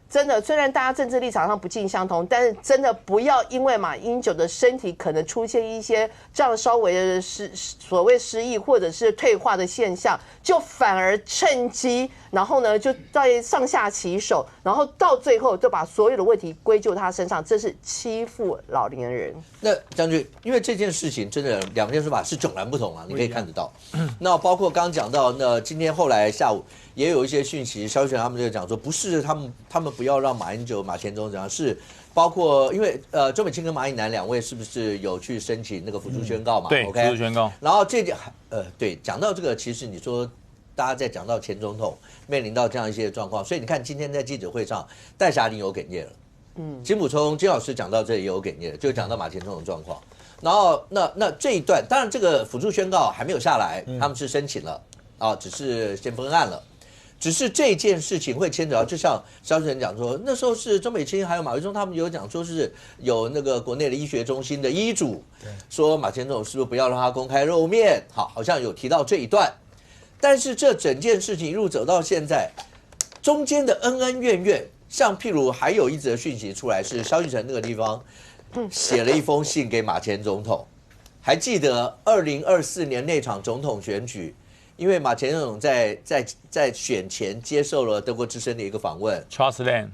真的，虽然大家政治立场上不尽相同，但是真的不要因为马英九的身体可能出现一些这样稍微的所谓失忆或者是退化的现象，就反而趁机，然后呢就在上下其手，然后到最后就把所有的问题归咎他身上，这是欺负老年人。那将军，因为这件事情真的两件说法是迥然不同啊，你可以看得到。那包括刚刚讲到，那今天后来下午也有一些讯息，消息他们就讲说，不是他们不要让马英九、马前总统这样，是包括因为周美青跟马英南两位是不是有去申请那个辅助宣告嘛？对， OK？ 辅助宣告。然后对，讲到这个，其实你说大家在讲到前总统面临到这样一些状况，所以你看今天在记者会上，戴霞玲有哽咽了。金溥聪金老师讲到这里也有哽咽，就讲到马前总统的状况。然后那这一段，当然这个辅助宣告还没有下来，他们是申请了只是先分案了。只是这件事情会牵扯到，就像萧主任讲说，那时候是周美青还有马维忠他们有讲说是有那个国内的医学中心的医嘱，说马前总统是不是不要让他公开露面，好像有提到这一段。但是这整件事情一路走到现在，中间的恩恩怨怨，像譬如还有一则讯息出来，是萧旭晨那个地方写了一封信给马前总统，还记得2024年那场总统选举。因为马前总统在选前接受了德国之声的一个访问 ，Charles Land，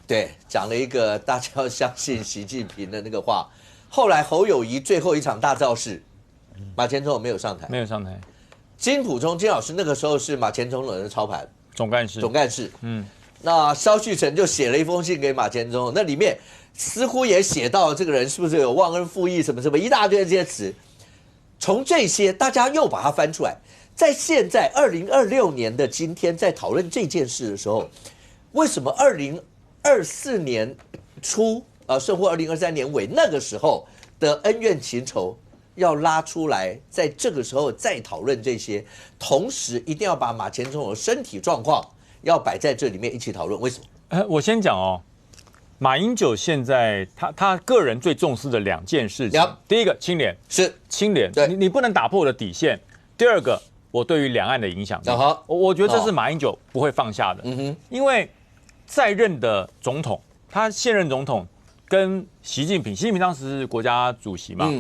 对，讲了一个大家要相信习近平的那个话。后来侯友宜最后一场大造势，马前总统没有上台，金溥聪金老师那个时候是马前总统的操盘总干事，那萧旭晨就写了一封信给马前总统，那里面似乎也写到这个人是不是有忘恩负义什么一大堆这些词，从这些大家又把它翻出来。在现在2026年的今天，在讨论这件事的时候，为什么2024年初甚或2023年尾那个时候的恩怨情仇要拉出来，在这个时候再讨论这些，同时一定要把马前总统的身体状况要摆在这里面一起讨论？为什么？我先讲哦，马英九现在他个人最重视的2件事情，第一个清廉是清廉，对，你不能打破我的底线。第二个，我对于两岸的影响力，我觉得这是马英九不会放下的。因为在任的总统，他现任总统跟习近平当时是国家主席嘛，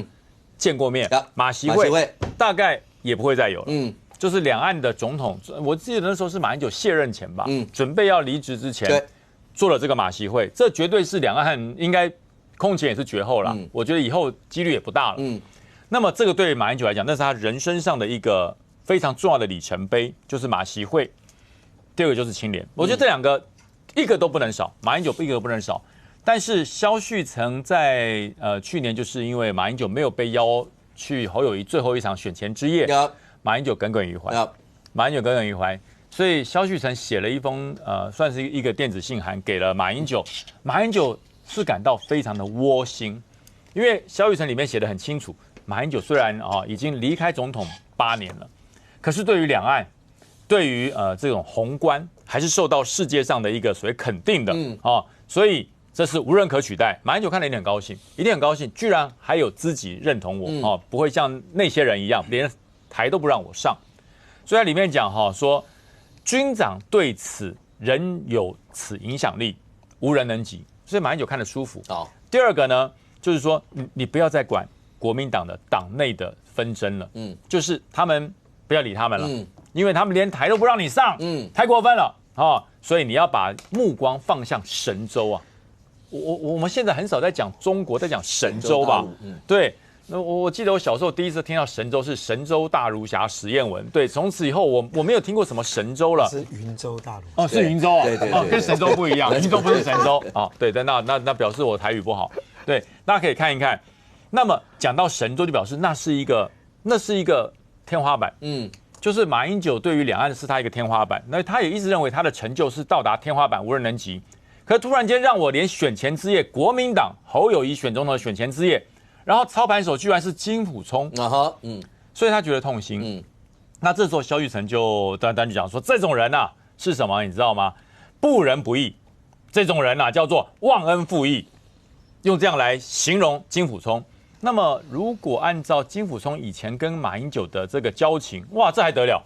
见过面，马习会大概也不会再有了。就是两岸的总统，我记得那时候是马英九卸任前吧，准备要离职之前，做了这个马习会，这绝对是两岸应该空前也是绝后了。我觉得以后几率也不大了。那么这个对马英九来讲，那是他人生上的一个非常重要的里程碑，就是马习会。第二个就是清廉，我觉得这2个一个都不能少，马英九一个都不能少。但是萧旭岑在去年就是因为马英九没有被邀去侯友宜最后一场选前之夜，马英九耿耿于怀，所以萧旭岑写了一封算是一个电子信函给了马英九，马英九是感到非常的窝心，因为萧旭岑里面写得很清楚，马英九虽然已经离开总统8年了，可是对于两岸，对于这种宏观，还是受到世界上的一个所谓肯定的所以这是无人可取代。马英九看了一定很高兴，居然还有知己认同我不会像那些人一样连台都不让我上。所以在里面讲说军长对此仍有此影响力，无人能及，所以马英九看得舒服。第二个呢，就是说你不要再管国民党的党内的纷争了，就是他们不要理他们了，因为他们连台都不让你上，太过分了所以你要把目光放向神州啊。我们现在很少在讲中国，在讲神州吧？对。那我记得我小时候第一次听到神州是神州大儒侠史艳文，对，从此以后我没有听过什么神州了，是云州大儒是云州对，跟神州不一样，云州不是神州对，那表示我台语不好，对，大家可以看一看。那么讲到神州，就表示那是一个天花板，就是马英九对于两岸是他一个天花板，那他也一直认为他的成就是到达天花板，无人能及。可突然间让我连选前之夜，国民党侯友宜选总统的选前之夜，然后操盘手居然是金溥聪所以他觉得痛心。那这时候萧旭岑就就讲说，这种人是什么？你知道吗？不仁不义，这种人叫做忘恩负义，用这样来形容金溥聪。那么如果按照金溥聪以前跟马英九的这个交情，哇，这还得了？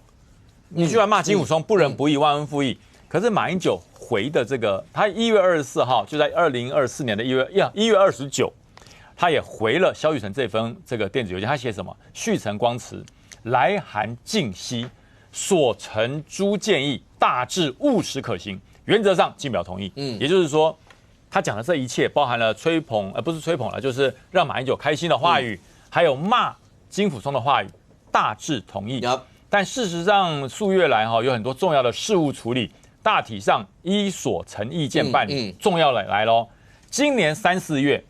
你居然骂金溥聪不仁不义、忘恩负义。可是马英九回的这个，他1月24号就在2024年的1月29，他也回了萧旭岑这个电子邮件，他写什么？旭岑光慈来函尽析，所陈诸建议大致务实可行，原则上进表同意。也就是说，他讲的这一切包含了吹捧，不是吹捧了，就是让马英九开心的话语，还有骂金溥聪的话语，大致同意。但事实上，数月来有很多重要的事务处理。大体上依所陈意见办理，重要来咯。今年3、4月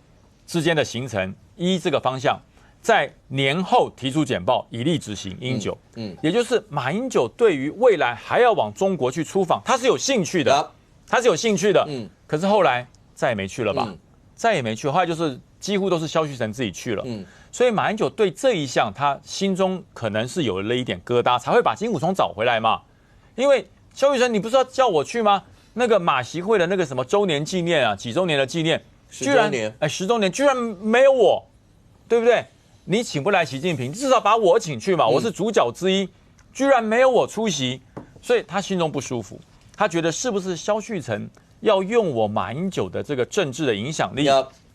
之间的行程，依这个方向，在年后提出简报，以利执行。英九，也就是马英九对于未来还要往中国去出访，他是有兴趣的，可是后来再也没去了吧？再也没去，后来就是几乎都是萧旭岑自己去了。所以马英九对这一项，他心中可能是有了一点疙瘩，才会把金溥聪找回来嘛，因为。萧旭岑，你不是要叫我去吗？那个马习会的那个什么周年纪念几周年的纪念，居然10周年居然没有我，对不对？你请不来习近平，至少把我请去嘛，我是主角之一，居然没有我出席，所以他心中不舒服，他觉得是不是萧旭岑要用我马英九的这个政治的影响力，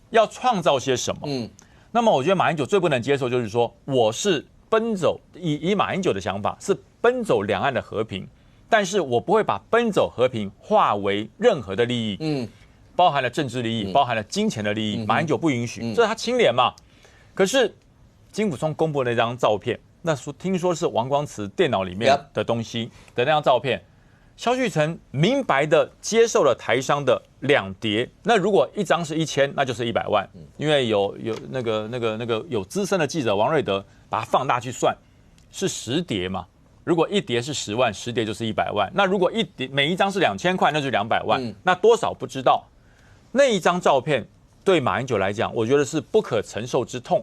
要创造些什么？那么我觉得马英九最不能接受就是说，我是奔走以马英九的想法是奔走两岸的和平。但是我不会把奔走和平化为任何的利益，包含了政治利益，包含了金钱的利益，马英九不允许，这是他清廉嘛。可是金溥聪公布的那张照片，那听说是王光慈电脑里面的东西的那张照片，萧旭岑明白的接受了台商的2叠，那如果一张是1000，那就是100万，因为有那个有资深的记者王瑞德把它放大去算，是10叠嘛。如果1叠是10万，10叠就是100万。那如果每一张是2000块，那就是200万。那多少不知道。那一张照片对马英九来讲，我觉得是不可承受之痛。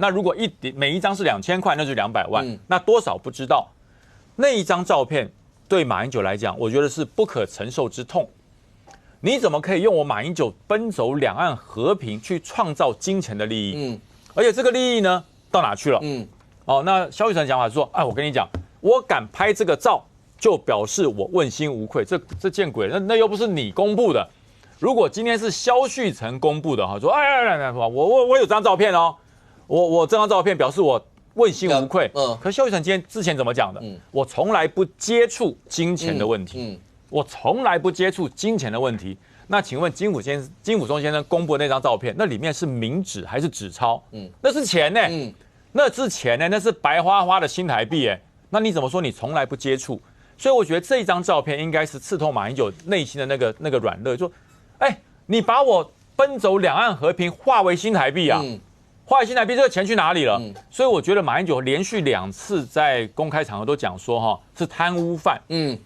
那如果每一张是2000块，那就200万，那多少不知道。那一张照片对马英九来讲，我觉得是不可承受之痛。你怎么可以用我马英九奔走两岸和平去创造金钱的利益？而且这个利益呢，到哪去了？那萧旭晨的讲法是说，我跟你讲，我敢拍这个照，就表示我问心无愧。这见鬼！那又不是你公布的。如果今天是萧旭晨公布的哈，说我有这张照片哦，我这张照片表示我问心无愧。可萧旭晨之前怎么讲的？我从来不接触金钱的问题。我从来不接触金钱的问题。那请问金溥聪先生公布的那张照片，那里面是冥纸还是纸钞？那是钱呢？那是钱呢？那是白花花的新台币哎。那你怎么说你从来不接触？所以我觉得这一张照片应该是刺痛马英九内心的那个软肋，说，你把我奔走两岸和平化为新台币啊，化为新台币，这个钱去哪里了？所以我觉得马英九连续2次在公开场合都讲说是贪污犯，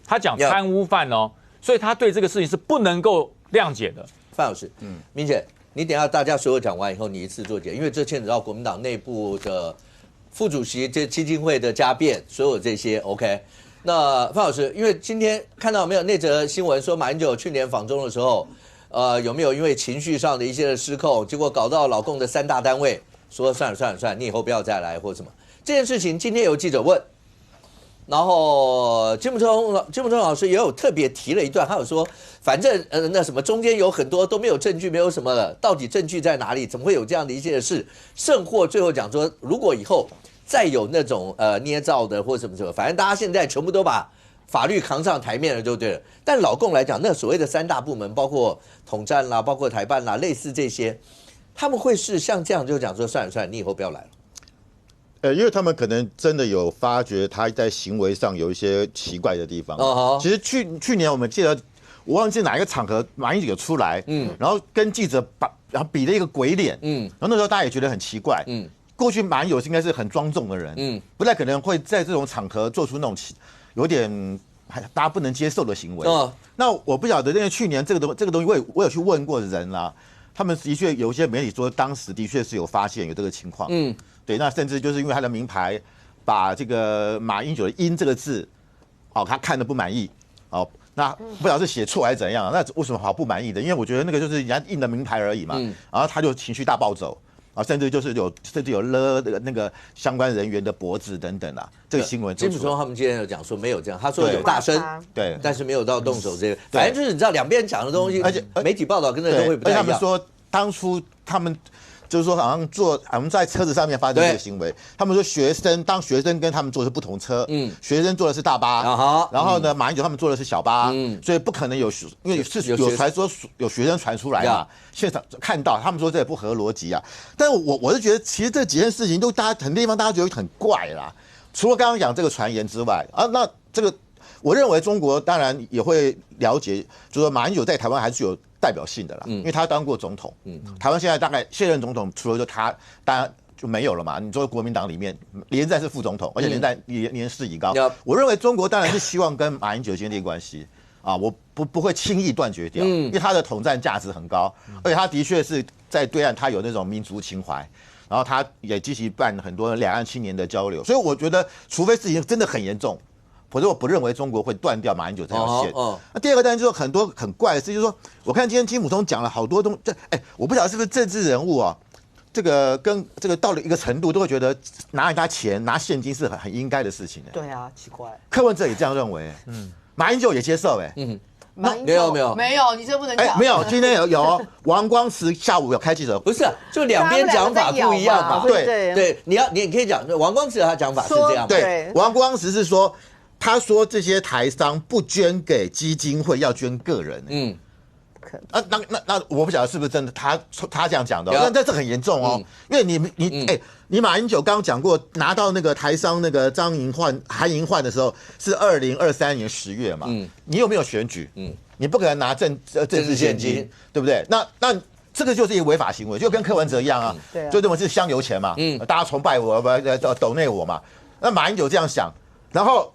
他讲贪污犯哦，所以他对这个事情是不能够谅解的。范老师，明姐，你等一下大家所有讲完以后，你一次做结，因为这牵扯到国民党内部的副主席、这基金会的家变，所有这些 OK。那范老师，因为今天看到没有那则新闻说马英九去年访中的时候，有没有因为情绪上的一些的失控，结果搞到老共的3大单位说算了，你以后不要再来或什么这件事情，今天有记者问，然后金溥聪老师也有特别提了一段，他有说，反正那什么中间有很多都没有证据，没有什么了，到底证据在哪里？怎么会有这样的一些事？甚或最后讲说，如果以后再有那种捏造的或什么，反正大家现在全部都把法律扛上台面了就对了。但老共来讲，那所谓的3大部门，包括统战啦，包括台办啦，类似这些，他们会是像这样就讲说，算了，你以后不要来了。因为他们可能真的有发觉他在行为上有一些奇怪的地方。其实去年我们记得，我忘记哪一个场合，马英九有出来，然后跟记者然后比了一个鬼脸，然后那时候大家也觉得很奇怪，过去马英九应该是很庄重的人，不太可能会在这种场合做出那种有点大家不能接受的行为。那我不晓得，因为去年这个东西我有去问过人啦，他们的确有一些媒体说，当时的确是有发现有这个情况。对，那甚至就是因为他的名牌把这个马英九的“英”这个字，他看得不满意，那不晓得是写错还是怎样，那为什么好不满意的？因为我觉得那个就是人家印的名牌而已嘛，然后他就情绪大暴走。甚至有勒那个相关人员的脖子等等啊，这个新闻。金溥聪他们今天有讲说没有这样，他说有大声，对，但是没有到动手这个，反正就是你知道两边讲的东西，而且媒体报道跟这都会不太一样。他们说当初他们就是说好像我们在车子上面发生这个行为，他们说学生跟他们坐的是不同车，学生坐的是大巴，然后呢马英九他们坐的是小巴，所以不可能有，因为是有传说有学生传出来嘛，现场看到，他们说这也不合逻辑啊。但是我是觉得其实这几件事情都很多地方大家觉得很怪啦，除了刚刚讲这个传言之外那这个我认为中国当然也会了解，就是说马英九在台湾还是有代表性的啦，因为他当过总统，台湾现在大概现任总统除了就他，当然就没有了嘛。你说国民党里面连战是副总统，而且连事已高，我认为中国当然是希望跟马英九建立关系我不会轻易断绝掉，因为他的统战价值很高，而且他的确是在对岸他有那种民族情怀，然后他也积极办很多两岸青年的交流，所以我觉得除非事情真的很严重。否则我不认为中国会断掉马英九这条线。那第二个当然就是很多很怪的事，就是说，我看今天金溥聪讲了好多东西，我不晓得是不是政治人物这个跟这个到了一个程度，都会觉得拿人家钱拿现金是很应该的事情。对啊，奇怪。柯文哲也这样认为，马英九也接受，没有，你这不能讲。没有，今天有王光慈下午有开记者，不是，就两边讲法不一样嘛。对，你可以讲王光慈他讲法是这样，对，王光慈是说。他说这些台商不捐给基金会，要捐个人。那我不晓得是不是真的，他这样讲的，那这很严重因为你马英九刚刚讲过，拿到那个台商那个韩银焕的时候是2023年10月嘛，你有没有选举？你不可能拿政治现金，对不对？那这个就是一个违法行为，就跟柯文哲一样啊，就认为是香油钱嘛，大家崇拜我，抖内我嘛。那马英九这样想，然后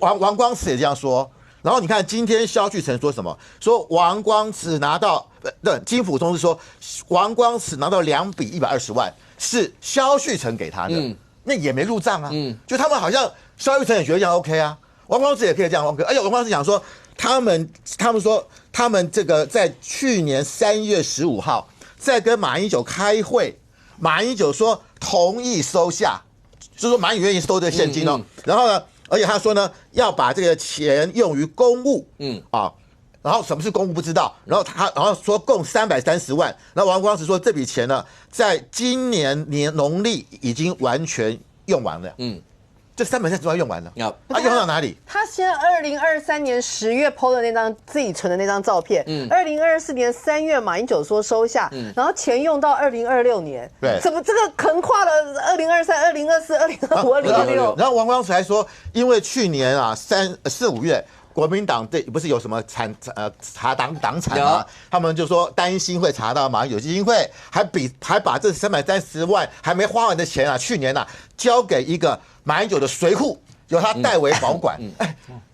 王光慈也这样说，然后你看今天萧旭成说什么？说王光慈拿到金溥聪是说王光慈拿到2笔120万是萧旭成给他的，那也没入账啊。就他们好像萧旭成也觉得这样 OK 啊，王光慈也可以这样 OK， 而且王光慈讲说他们说他们这个在去年3月15号在跟马英九开会，马英九说同意收下，就是说马英九愿意收这个现金哦，然后呢？而且他说呢，要把这个钱用于公务，然后什么是公务不知道，然后说共330万，然后王光慈说这笔钱呢，在今年农历已经完全用完了，这330万用完了，他用到哪里？他先2023年10月 PO 的那张自己存的那张照片，2024年3月马英九说收下，然后钱用到2026年，对，怎么这个横跨了2023、2024、2025、2026？然后王光慈还说，因为去年啊4、5月。国民党对不是有什么查党产吗？他们就说担心会查到马英九基金会，还把这330万还没花完的钱啊，去年啊交给一个马英九的随扈，由他代为保管。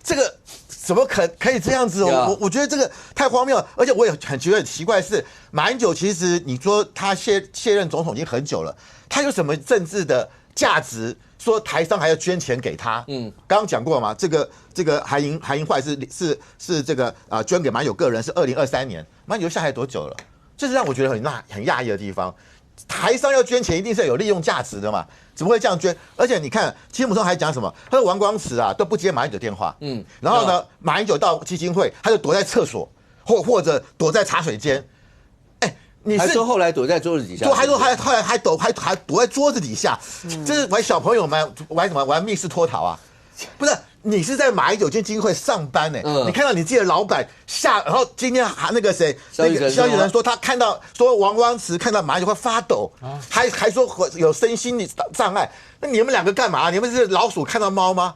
这个怎么可以这样子？我觉得这个太荒谬了，而且我也觉得很奇怪是，马英九其实你说他卸任总统已经很久了，他有什么政治的价值？说台商还要捐钱给他，刚刚讲过嘛，这个韩银坏是这个捐给马英九个人是2023年，马英九下台多久了？这是让我觉得很讶异的地方。台商要捐钱一定是有利用价值的嘛，怎么会这样捐？而且你看金溥聪还讲什么？他说王光慈啊都不接马英九电话，然后呢马英九到基金会他就躲在厕所或者躲在茶水间。你还说后来躲在桌子底下，还说后来还躲在桌子底下，这是玩小朋友们玩什么？玩密室脱逃啊？不是，你是在马英九基金会上班呢，你看到你自己的老板然后今天还那个谁，那个萧旭成说他看到说王光慈看到马英九会发抖，还说有身心理障碍，那你们两个干嘛？你们是老鼠看到猫吗？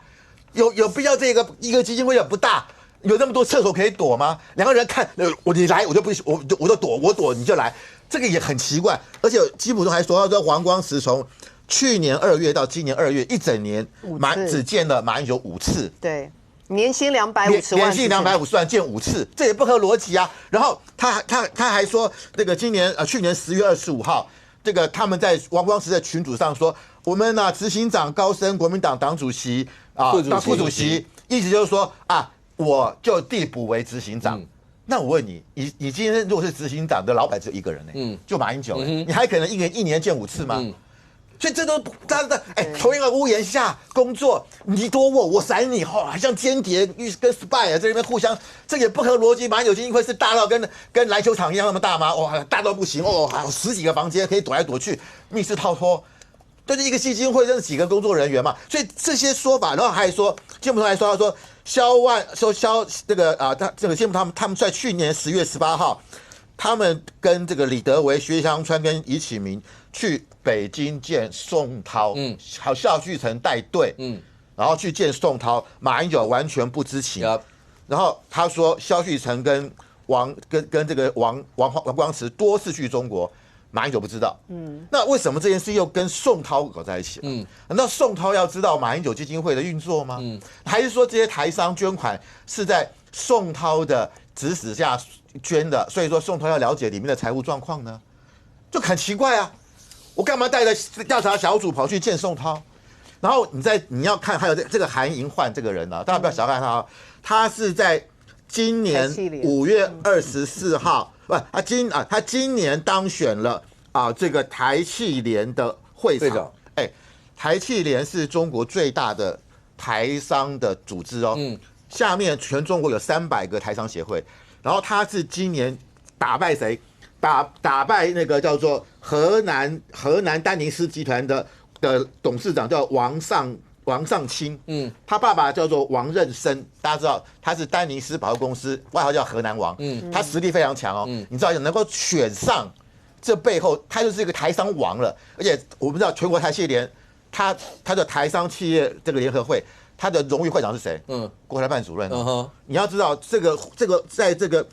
有必要这个一个基金会也不大？有那么多厕所可以躲吗？两个人看，你来我就不，我就躲，我躲你就来，这个也很奇怪。而且金溥聪还说，王光慈从去年2月到今年2月一整年，只见了马英九5次，对，年薪250万，年薪250万见5次，这也不合逻辑啊。然后他还说，那个去年10月25号，这个他们在王光慈的群组上说，我们呢执行长高升国民党党主席副主席，意思就是说啊。我就递补为执行长，那我问你，你今天如果是执行长的老板只有一个人呢，就马英九，你还可能一年见5次吗？所以这都大家同一个屋檐下工作，你躲我闪你，还像间谍跟 spy 在那边互相，这也不合逻辑。马英九基金会是大到跟篮球场一样那么大吗？哇，大到不行哦，还有10几个房间可以躲来躲去，密室逃脱。就是一个基金会认识几个工作人员嘛，所以这些说法，然后还说金溥聪还说，他说萧这个这个金溥聪他们在去年10月18号，他们跟这个李德维、薛湘川跟尹启明去北京见宋涛，还有萧旭成带队，然后去见宋涛，马英九完全不知情，然后他说萧旭成跟这个王光慈多次去中国。马英九不知道，那为什么这件事又跟宋涛搞在一起了？难道宋涛要知道马英九基金会的运作吗？还是说这些台商捐款是在宋涛的指使下捐的？所以说宋涛要了解里面的财务状况呢？就很奇怪啊！我干嘛带着调查小组跑去见宋涛？然后你要看还有这个韩银焕这个人啊，大家不要小看他啊，他是在今年5月24号。他今年当选了这个台企联的会长。台企联是中国最大的台商的组织哦。下面全中国有300个台商协会，然后他是今年打败谁？打败那个叫做河南丹尼斯集团的董事长叫王上清，他爸爸叫做王任生，大家知道他是丹尼斯百货公司，外号叫河南王，他实力非常强哦，你知道能够选上，这背后他就是一个台商王了，而且我们知道全国台企联，他的台商企业这个联合会，他的荣誉会长是谁？国台办主任。你要知道这个在这个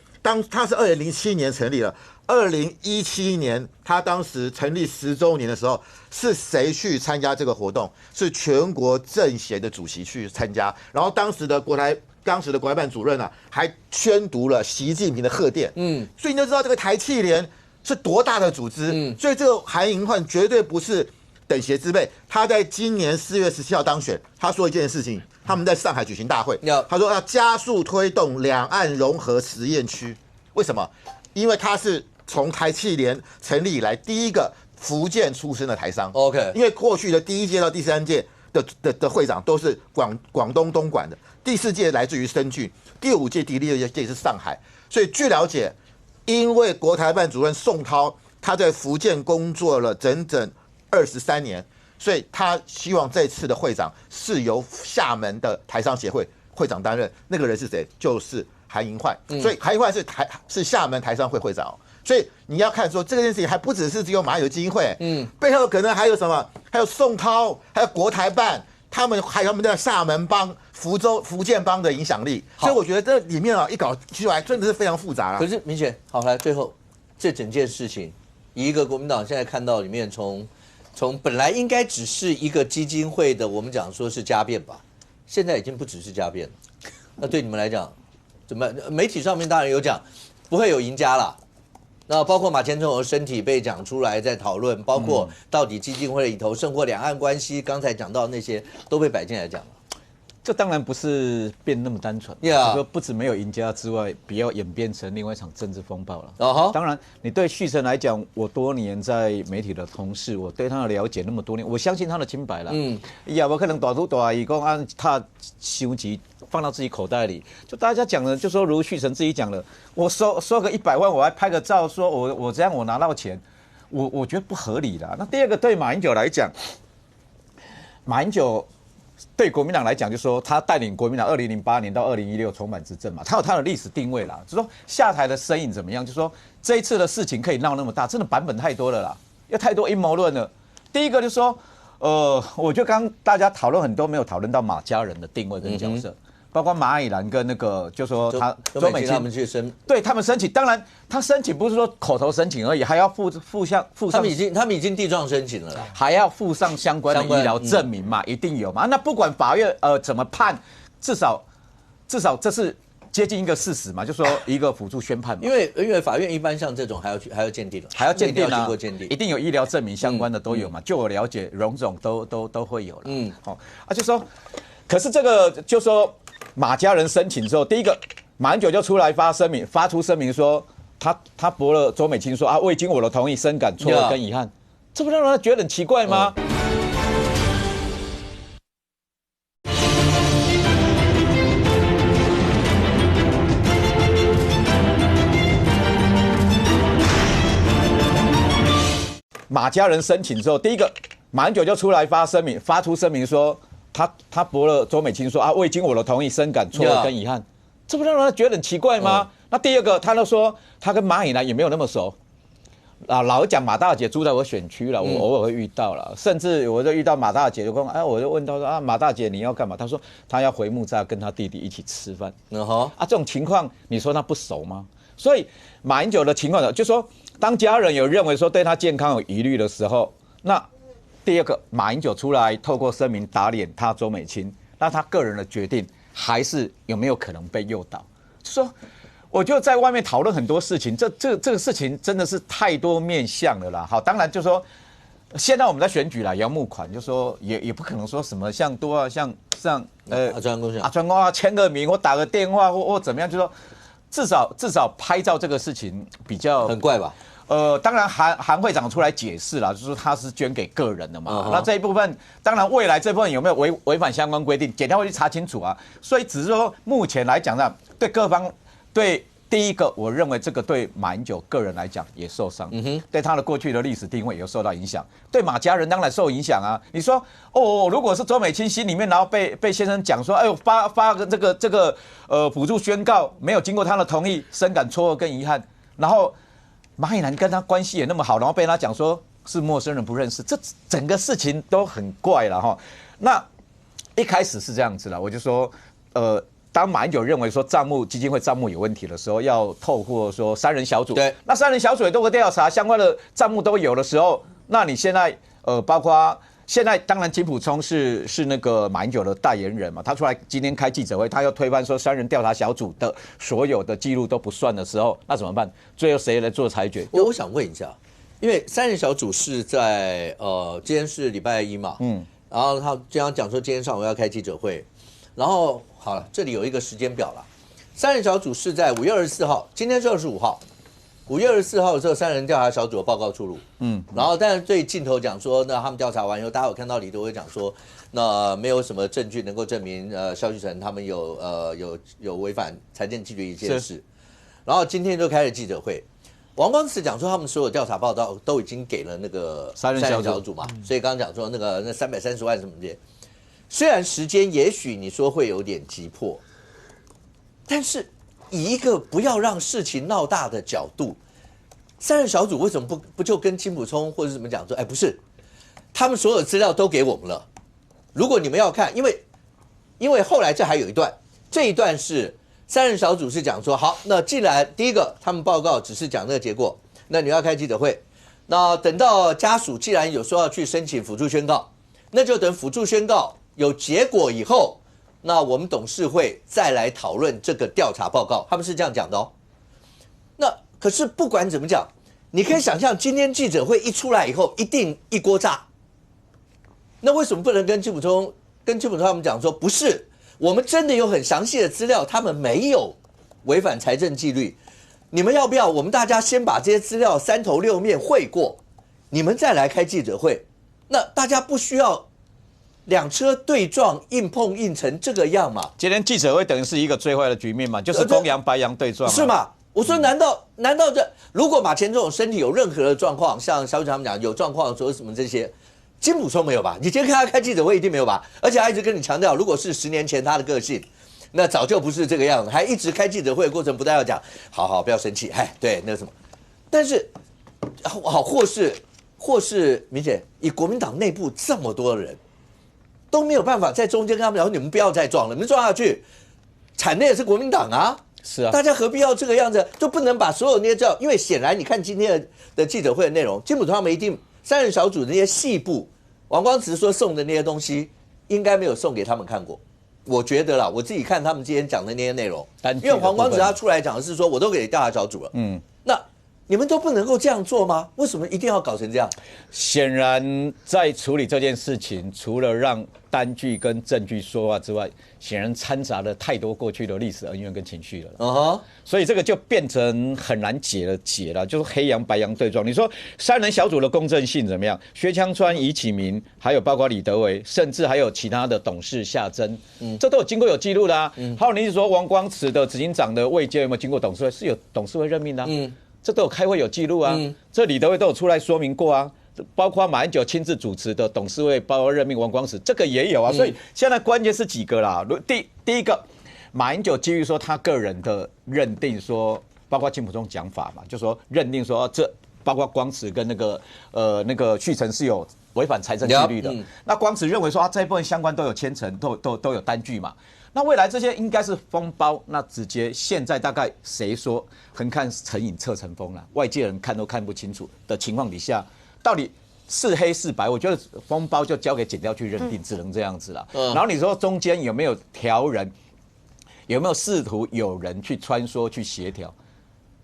他是2007年成立了。2017年，他当时成立10周年的时候，是谁去参加这个活动？是全国政协的主席去参加。然后当时的国台当时的国台办主任啊，还宣读了习近平的贺电。所以你就知道这个台企联是多大的组织。所以这个韩银焕绝对不是等闲之辈。他在今年4月17号当选，他说一件事情，他们在上海举行大会，他说要加速推动两岸融合实验区。为什么？因为他是从台企联成立以来第一个福建出身的台商。OK， 因为过去的第1届到第3届的会长都是广东东莞的，第4届来自于深圳，第5届、第6届是上海。所以据了解，因为国台办主任宋涛他在福建工作了整整23年，所以他希望这次的会长是由厦门的台商协会会长担任。那个人是谁？就是韩银焕。所以韩银焕是厦门台商会会长。所以你要看说这件事情还不只是只有马友基金会，背后可能还有什么？还有宋涛，还有国台办，他们还有他们的厦门帮、福建帮的影响力。所以我觉得这里面啊一搞出来真的是非常复杂了。可是明显，好，来最后这整件事情，以一个国民党现在看到里面从本来应该只是一个基金会的，我们讲说是家变吧，现在已经不只是家变了。那对你们来讲，怎么媒体上面当然有讲，不会有赢家啦。那包括马前总的身体被讲出来，在讨论，包括到底基金会里头胜或两岸关系，刚才讲到那些都被摆进来讲了。这当然不是变那么单纯，说不止没有赢家之外，不要演变成另外一场政治风暴了。当然，你对旭升来讲，我多年在媒体的同事，我对他的了解那么多年，我相信他的清白了。也不可能大叔大姨公按他收集放到自己口袋里。就大家讲的，就说如旭升自己讲的，我收个100万，我还拍个照，说我这样我拿到钱，我觉得不合理的。那第二个，对马英九来讲，马英九。对国民党来讲，就说他带领国民党2008年到2016重返执政嘛，他有他的历史定位啦。就说下台的身影怎么样？就说这一次的事情可以闹那么大，真的版本太多了啦，要太多阴谋论了。第一个就说，我觉得刚刚大家讨论很多，没有讨论到马家人的定位跟角色。包括马以兰跟那个，就说周美青他们去申，对他们申请，当然他申请不是说口头申请而已，还要附上，他们已经地状申请了啦，还要附上相关的医疗证明嘛，一定有嘛。那不管法院怎么判，至少这是接近一个事实嘛，就说一个辅助宣判嘛。因为法院一般像这种还要鉴定了，还要鉴定啊，鉴定一定有医疗证明相关的都有嘛。就我了解，荣总都会有了。好就说，可是这个就说。马家人申请之后，第一个马英九就出来发出声明说，他驳了周美青说啊，未经我的同意，深感错愕跟遗憾，这不让人觉得很奇怪吗？马家人申请之后，第一个马英九就出来发出声明说。他驳了周美青说啊，未经我的同意，深感错愕跟遗憾，这不让人觉得很奇怪吗？那第二个，他就说他跟马以兰也没有那么熟啊。老实讲，马大姐住在我选区了，我偶尔会遇到了，甚至我就遇到马大姐，我就问他说啊，马大姐你要干嘛？他说他要回木栅跟他弟弟一起吃饭。这种情况你说他不熟吗？所以马英九的情况就说，当家人有认为说对他健康有疑虑的时候，那。第二个，马英九出来透过声明打脸他周美青，那他个人的决定还是有没有可能被诱导？就说，我就在外面讨论很多事情，这个事情真的是太多面向了啦。好，当然就说，现在我们在选举啦，也要募款，就说也不可能说什么像阿川公签个名或打个电话或怎么样，就说至少拍照这个事情比较很怪吧。当然韩会长出来解释了，就是他是捐给个人的嘛。那这一部分，当然未来这部分有没有违反相关规定，检调会去查清楚啊。所以只是说目前来讲呢，对各方，对第一个，我认为这个对马英九个人来讲也受伤，对他的过去的历史定位也受到影响，对马家人当然受影响啊。你说如果是周美青心里面，然后被先生讲说，哎呦发个这个辅助宣告没有经过他的同意，深感错愕跟遗憾，然后。马以兰跟他关系也那么好，然后被他讲说是陌生人不认识，这整个事情都很怪了哈。那一开始是这样子了，我就说，当马英九认为说基金会账目有问题的时候，要透过说3人小组，对，那3人小组也都会调查相关的账目都有的时候，那你现在包括现在当然金溥聪是那个马英九的代言人嘛，他出来今天开记者会，他又推翻说3人调查小组的所有的记录都不算的时候，那怎么办？最后谁来做裁决？我想问一下，因为3人小组是在今天是礼拜一嘛，然后他经常讲说今天上午要开记者会，然后好了，这里有一个时间表了，3人小组是在5月24号，今天是25号。5月24号的时候，3人调查小组的报告出炉。然后但是对镜头讲说，那他们调查完以后，大家有看到李德维讲说，那没有什么证据能够证明萧旭晨他们有违反财政纪律一件事。然后今天就开了记者会，王光慈讲说他们所有调查报道都已经给了那个3人小组嘛，所以刚刚讲说那330万什么的，虽然时间也许你说会有点急迫，但是。以一个不要让事情闹大的角度，3人小组为什么不就跟金溥聪或者怎么讲说，哎，不是，他们所有资料都给我们了。如果你们要看，因为后来这还有一段，这一段是3人小组是讲说，好，那既然第一个他们报告只是讲那个结果，那你要开记者会，那等到家属既然有说要去申请辅助宣告，那就等辅助宣告有结果以后。那我们董事会再来讨论这个调查报告，他们是这样讲的哦。那可是不管怎么讲，你可以想象今天记者会一出来以后，一定一锅炸。那为什么不能跟金溥聪他们讲说，不是，我们真的有很详细的资料，他们没有违反财政纪律。你们要不要我们大家先把这些资料3头6面会过，你们再来开记者会？那大家不需要。2车对撞，硬碰硬成这个样嘛？今天记者会等于是一个最坏的局面嘛，就是公羊白羊对撞，是吗？我说难道如果马前总统身体有任何的状况，像小雨他们讲有状况说什么这些，金溥聪没有吧？你今天看他开记者会一定没有吧？而且还一直跟你强调，如果是10年前他的个性，那早就不是这个样子，还一直开记者会的过程不但要讲，好不要生气，对那什么，但是好或是明显以国民党内部这么多人。都没有办法在中间跟他们聊，你们不要再撞了，你们撞下去，惨的也是国民党啊！是啊，大家何必要这个样子？就不能把所有那些资料，因为显然你看今天的记者会的内容，金溥聪他们一定3人小组的那些细部，王光慈说送的那些东西，应该没有送给他们看过。我觉得啦，我自己看他们今天讲的那些内容，因为黄光慈他出来讲的是说，我都给调查小组了，那你们都不能够这样做吗？为什么一定要搞成这样？显然，在处理这件事情，除了让单据跟证据说话之外，显然掺杂了太多过去的历史恩怨跟情绪了。所以这个就变成很难解了，就是黑羊白羊对撞。你说3人小组的公正性怎么样？薛昌川、尹启明，还有包括李德维，甚至还有其他的董事夏珍，这都有经过有记录的啊。还有你是说王光慈的执行长的位阶有没有经过董事会？是有董事会任命的啊。这都有开会有记录啊，这李德维都有出来说明过啊，包括马英九亲自主持的董事会，包括任命王光慈，这个也有啊。所以现在关键是几个啦，第一个，马英九基于说他个人的认定说，包括金溥聪讲法嘛，就说认定说这包括光慈跟那个旭晨是有违反财政纪律的。那光慈认为说这一部分相关都有牵扯，都有单据嘛。那未来这些应该是封包，那直接现在大概谁说横看成影侧成风了，外界人看都看不清楚的情况底下，到底是黑是白？我觉得封包就交给检调去认定，只能这样子了。然后你说中间有没有调人，有没有试图有人去穿梭去协调？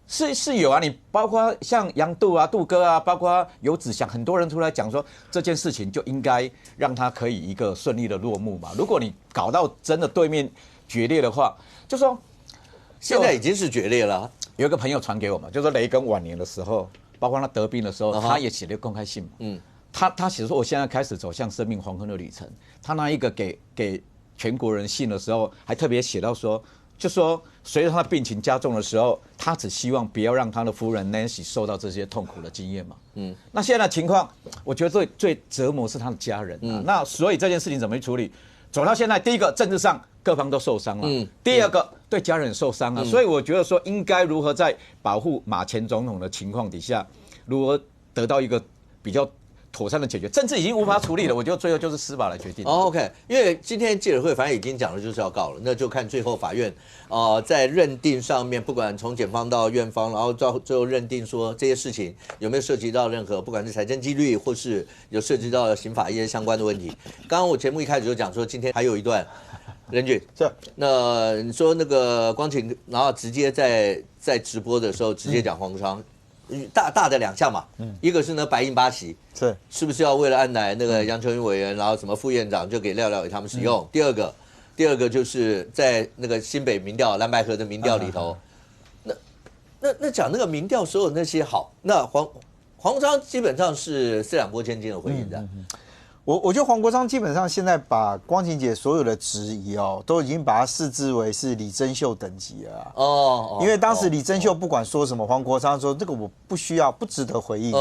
是有啊，你包括像杨杜啊、杜哥啊，包括游子祥，很多人出来讲说这件事情就应该让他可以一个顺利的落幕嘛。如果你搞到真的对面决裂的话，就说现在已经是决裂了啊。有一个朋友传给我们，就说雷根晚年的时候，包括他得病的时候，他也写了公开信嘛。他写说我现在开始走向生命黄昏的旅程。他那一个给全国人信的时候，还特别写到说。就说随着他的病情加重的时候，他只希望不要让他的夫人 Nancy 受到这些痛苦的经验嘛。那现在的情况，我觉得最折磨是他的家人啊。那所以这件事情怎么去处理？走到现在，第一个政治上各方都受伤了，第二个对家人受伤啊。所以我觉得说，应该如何在保护马前总统的情况底下，如何得到一个比较妥善的解决。政治已经无法处理了，我觉得最后就是司法来决定。OK， 因为今天记者会反正已经讲了就是要告了，那就看最后法院在认定上面，不管从检方到院方，然后到最后认定说这些事情有没有涉及到任何不管是财政纪律或是有涉及到刑法一些相关的问题。刚刚我节目一开始就讲说，今天还有一段。任俊，是那你说那个光晴，然后直接在直播的时候直接讲黄国昌，大的2项嘛，一个是呢白银8期，是不是要为了安乃那个杨秋云委员，然后什么副院长就给廖给他们使用？第二个就是在那个新北民调蓝白河的民调里头，那讲那个民调所有那些好，那黄国昌基本上是4两拨千斤的回应的。我觉得黄国昌基本上现在把光晴姐所有的质疑都已经把它视之为是李珍秀等级了因为当时李珍秀不管说什么，黄国昌说这个我不需要，不值得回应。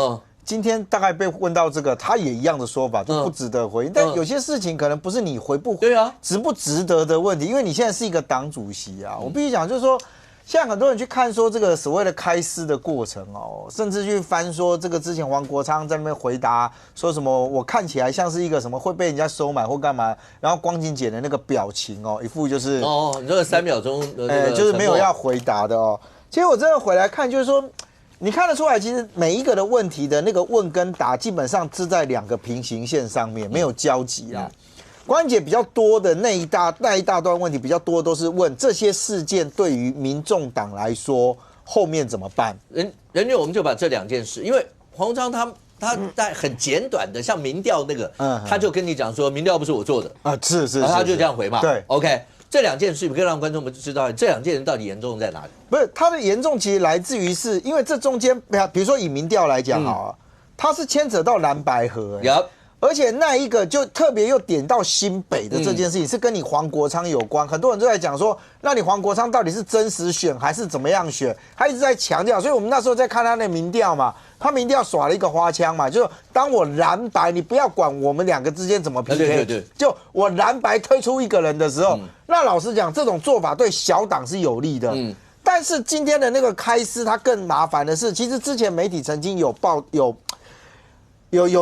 今天大概被问到这个，他也一样的说法，就不值得回应。但有些事情可能不是你对啊，值不值得的问题，因为你现在是一个党主席我必须讲，就是说。现在很多人去看说这个所谓的开撕的过程甚至去翻说这个之前黄国昌在那边回答说什么，我看起来像是一个什么会被人家收买或干嘛，然后光晴姐的那个表情一副就是你说3秒钟就是没有要回答的其实我真的回来看，就是说你看得出来，其实每一个的问题的那个问跟答基本上是在2个平行线上面，没有交集啦。光晴姐比较多的那一大段问题比较多，都是问这些事件对于民众党来说后面怎么办？人家我们就把这2件事，因为黄国昌他在很简短的，像民调那个，他就跟你讲说民调不是我做的是，他就这样回嘛。对 ，OK， 这2件事可以让观众们知道这2件事到底严重在哪里？不是，它的严重其实来自于是因为这中间，比如说以民调来讲它是牵扯到蓝白合而且那一个就特别又点到新北的这件事情，是跟你黄国昌有关。很多人都在讲说，那你黄国昌到底是真实选还是怎么样选？他一直在强调，所以我们那时候在看他那民调嘛，他民调耍了一个花枪嘛，就是当我蓝白，你不要管我们2个之间怎么 PK， 对，就我蓝白推出一个人的时候，那老实讲，这种做法对小党是有利的。但是今天的那个开撕，它更麻烦的是，其实之前媒体曾经有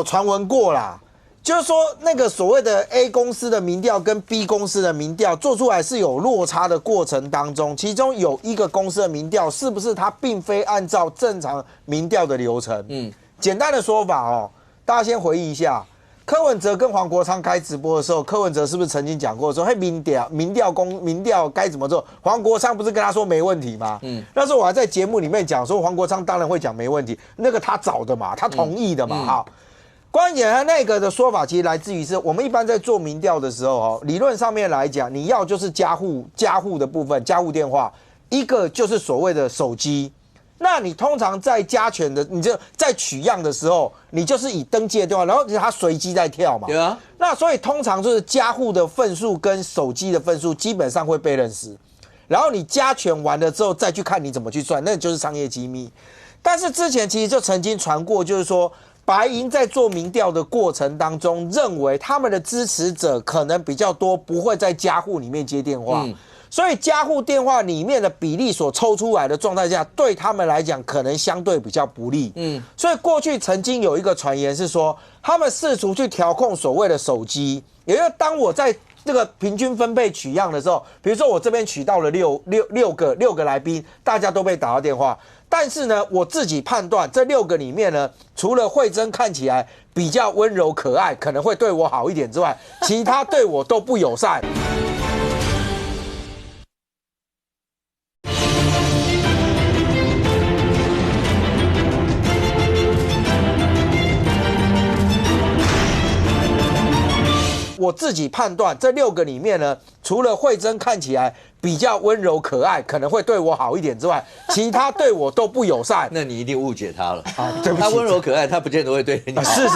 传闻过啦。就是说，那个所谓的 A 公司的民调跟 B 公司的民调做出来是有落差的过程当中，其中有一个公司的民调是不是它并非按照正常民调的流程？简单的说法大家先回忆一下，柯文哲跟黄国昌开直播的时候，柯文哲是不是曾经讲过说，嘿，民调该怎么做？黄国昌不是跟他说没问题吗？那时候我还在节目里面讲说，黄国昌当然会讲没问题，那个他找的嘛，他同意的嘛，好。关键他那个的说法，其实来自于是我们一般在做民调的时候，理论上面来讲，你要就是家户的部分，家户电话，一个就是所谓的手机。那你通常在加权的，你就在取样的时候，你就是以登记的电话，然后它随机在跳嘛。对啊。那所以通常就是家户的份数跟手机的份数基本上会被认识，然后你加权完了之后再去看你怎么去算，那就是商业机密。但是之前其实就曾经传过，就是说。白银在做民调的过程当中，认为他们的支持者可能比较多，不会在家户里面接电话，所以家户电话里面的比例所抽出来的状态下，对他们来讲可能相对比较不利。所以过去曾经有一个传言是说，他们试图去调控所谓的手机，也就是当我在这个平均分配取样的时候，比如说我这边取到了六个来宾，大家都被打到电话。但是呢，我自己判断这6个里面呢，除了慧珍看起来比较温柔可爱，可能会对我好一点之外，其他对我都不友善。我自己判断这6个里面呢，除了慧珍看起来比较温柔可爱，可能会对我好一点之外，其他对我都不友善。那你一定误解他了对不起，他温柔可爱，他不见得会对你好。是，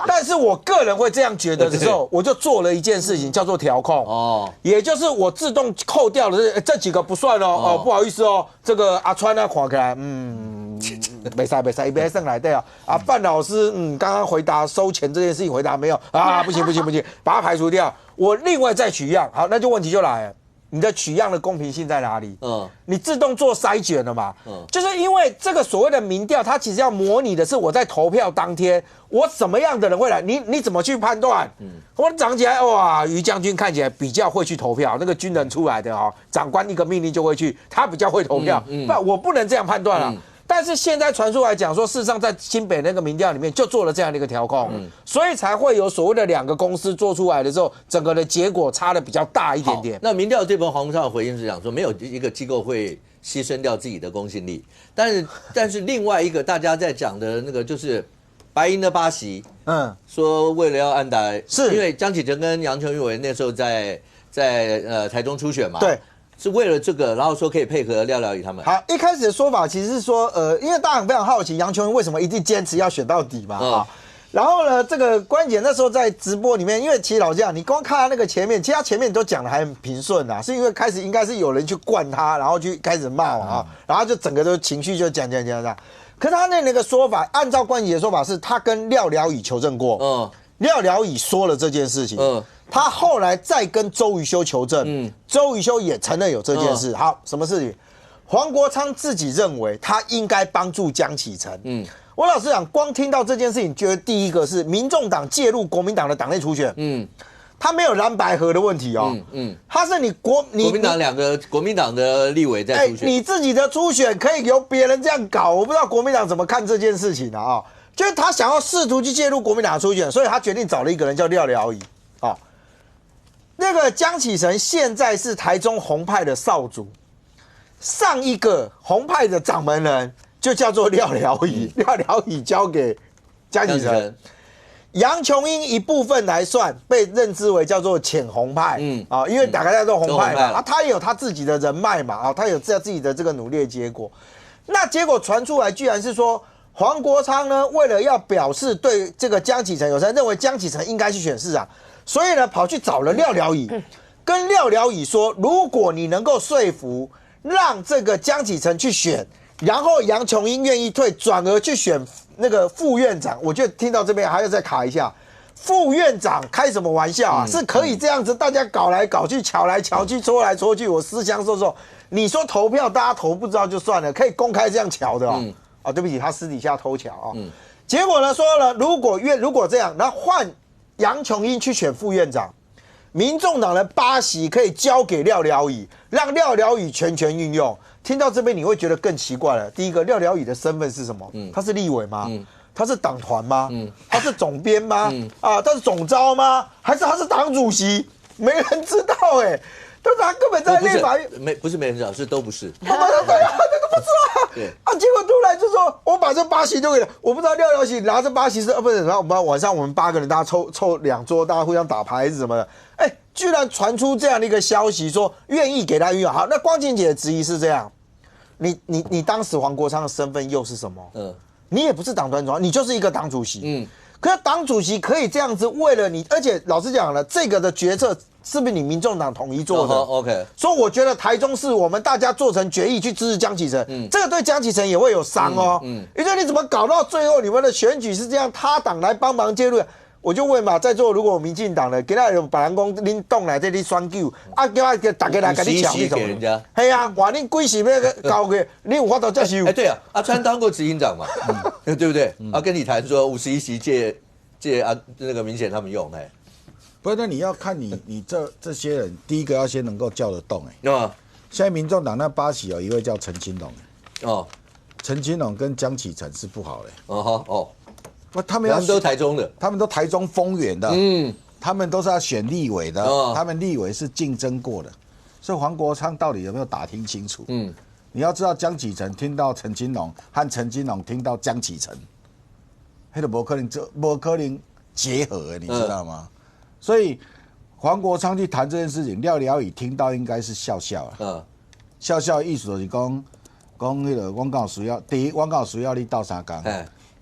但是我个人会这样觉得的时候，我就做了一件事情，叫做调控也就是我自动扣掉了这几个不算不好意思这个阿川看起来没塞，一边上来对范老师刚刚回答收钱这件事情回答没有不行，把它排除掉，我另外再取样。好，那就问题就来了，你的取样的公平性在哪里？你自动做筛选了嘛？就是因为这个所谓的民调，它其实要模拟的是我在投票当天，我什么样的人会来？你怎么去判断？我长起来哇，于将军看起来比较会去投票，那个军人出来的哦，长官一个命令就会去，他比较会投票。不，我不能这样判断了。但是现在传出来讲说，事实上在新北那个民调里面就做了这样的一个调控，所以才会有所谓的2个公司做出来的时候，整个的结果差的比较大一点点。那民调这边黄国昌的回应是讲说，没有一个机构会牺牲掉自己的公信力，但是另外一个大家在讲的那个就是白银的8席，说为了要安打，是因为江启臣跟杨琼玉委员那时候在台中初选嘛，对。是为了这个，然后说可以配合廖廖宇他们。好，一开始的说法其实是说，因为大家非常好奇杨琼英为什么一定坚持要选到底嘛，然后呢，这个关姐那时候在直播里面，因为其实老实讲，你光看他那个前面，其实他前面都讲的还很平顺啊，是因为开始应该是有人去灌他，然后去开始骂啊，然后就整个都情绪就讲。可是他那个说法，按照关姐的说法是，他跟廖廖宇求证过，廖廖宇说了这件事情，他后来再跟周瑜修求证，周瑜修也承认有这件事。好，什么事情？黄国昌自己认为他应该帮助江启臣。我老实讲，光听到这件事情，觉得第一个是民众党介入国民党的党内初选，他没有蓝白合的问题哦，他是你国民党2个国民党的立委在初选，你自己的初选可以由别人这样搞，我不知道国民党怎么看这件事情啊？就是他想要试图去介入国民党的初选，所以他决定找了一个人叫廖廖宇。那个江启臣现在是台中红派的少主，上一个红派的掌门人就叫做廖廖宇，廖廖宇交给江启臣。杨琼英一部分来算，被认知为叫做浅红派，因为大家都红派嘛，他也有他自己的人脉嘛，他有自己的这个努力的结果。那结果传出来，居然是说黄国昌呢，为了要表示对这个江启臣有人认为江启臣应该去选市长。所以呢，跑去找了廖廖宇，跟廖廖宇说，如果你能够说服让这个江启臣去选，然后杨琼英愿意退，转而去选那个副院长，我觉得听到这边还要再卡一下，副院长开什么玩笑啊？是可以这样子，大家搞来搞去，巧来巧去，戳来戳去，我私相授受。你说投票大家投不知道就算了，可以公开这样巧的哦。对不起，他私底下偷巧啊。结果呢说了，如果这样，那换杨琼英去选副院长，民众党的8席可以交给廖廖宇，让廖廖宇全权运用。听到这边你会觉得更奇怪了。第一个，廖廖宇的身份是什么？他是立委吗？他是党团吗？他是总编吗？他是总召吗？还是他是党主席？没人知道但是他根本在立法院不是没人知道，是都不是。对啊，那都不知道。对啊，结果突然就说我把这8席都给了，我不知道廖廖宇拿这8席是不是？然后我们晚上我们8个人大家凑2桌，大家互相打牌是什么的？居然传出这样的一个消息，说愿意给他运用。好，那光晴姐的质疑是这样，你当时黄国昌的身份又是什么？你也不是党团总召，你就是一个党主席。可是党主席可以这样子为了你，而且老实讲了，这个的决策是不是你民众党统一做的 ？OK， 所以我觉得台中市我们大家做成决议去支持江启臣，这个对江启臣也会有伤哦。因为你怎么搞到最后你们的选举是这样，他党来帮忙介入？我就问嘛，在座如果民进党的，给他有把人讲恁动来这里选举，给他大家来给你抢一种，嘿啊，话恁几时要交给，你有法度接受？对啊，阿川当过执行长嘛，对不对？跟你谈说51席借那个明显他们用不是，那你要看你这些人，第一个要先能够叫得动现在民众党那8席有一位叫陈清龙陈清龙跟江启臣是不好他们都台中的，他们都台中丰原的，他们都是要选立委的，他们立委是竞争过的，所以黄国昌到底有没有打听清楚？你要知道江启臣听到陈金龙，和陈金龙听到江启臣，那个不可能结合你知道吗？所以黄国昌去谈这件事情，廖廖宇听到应该是笑笑笑的意思就是讲那个我刚需要，第一我刚需要你到啥岗。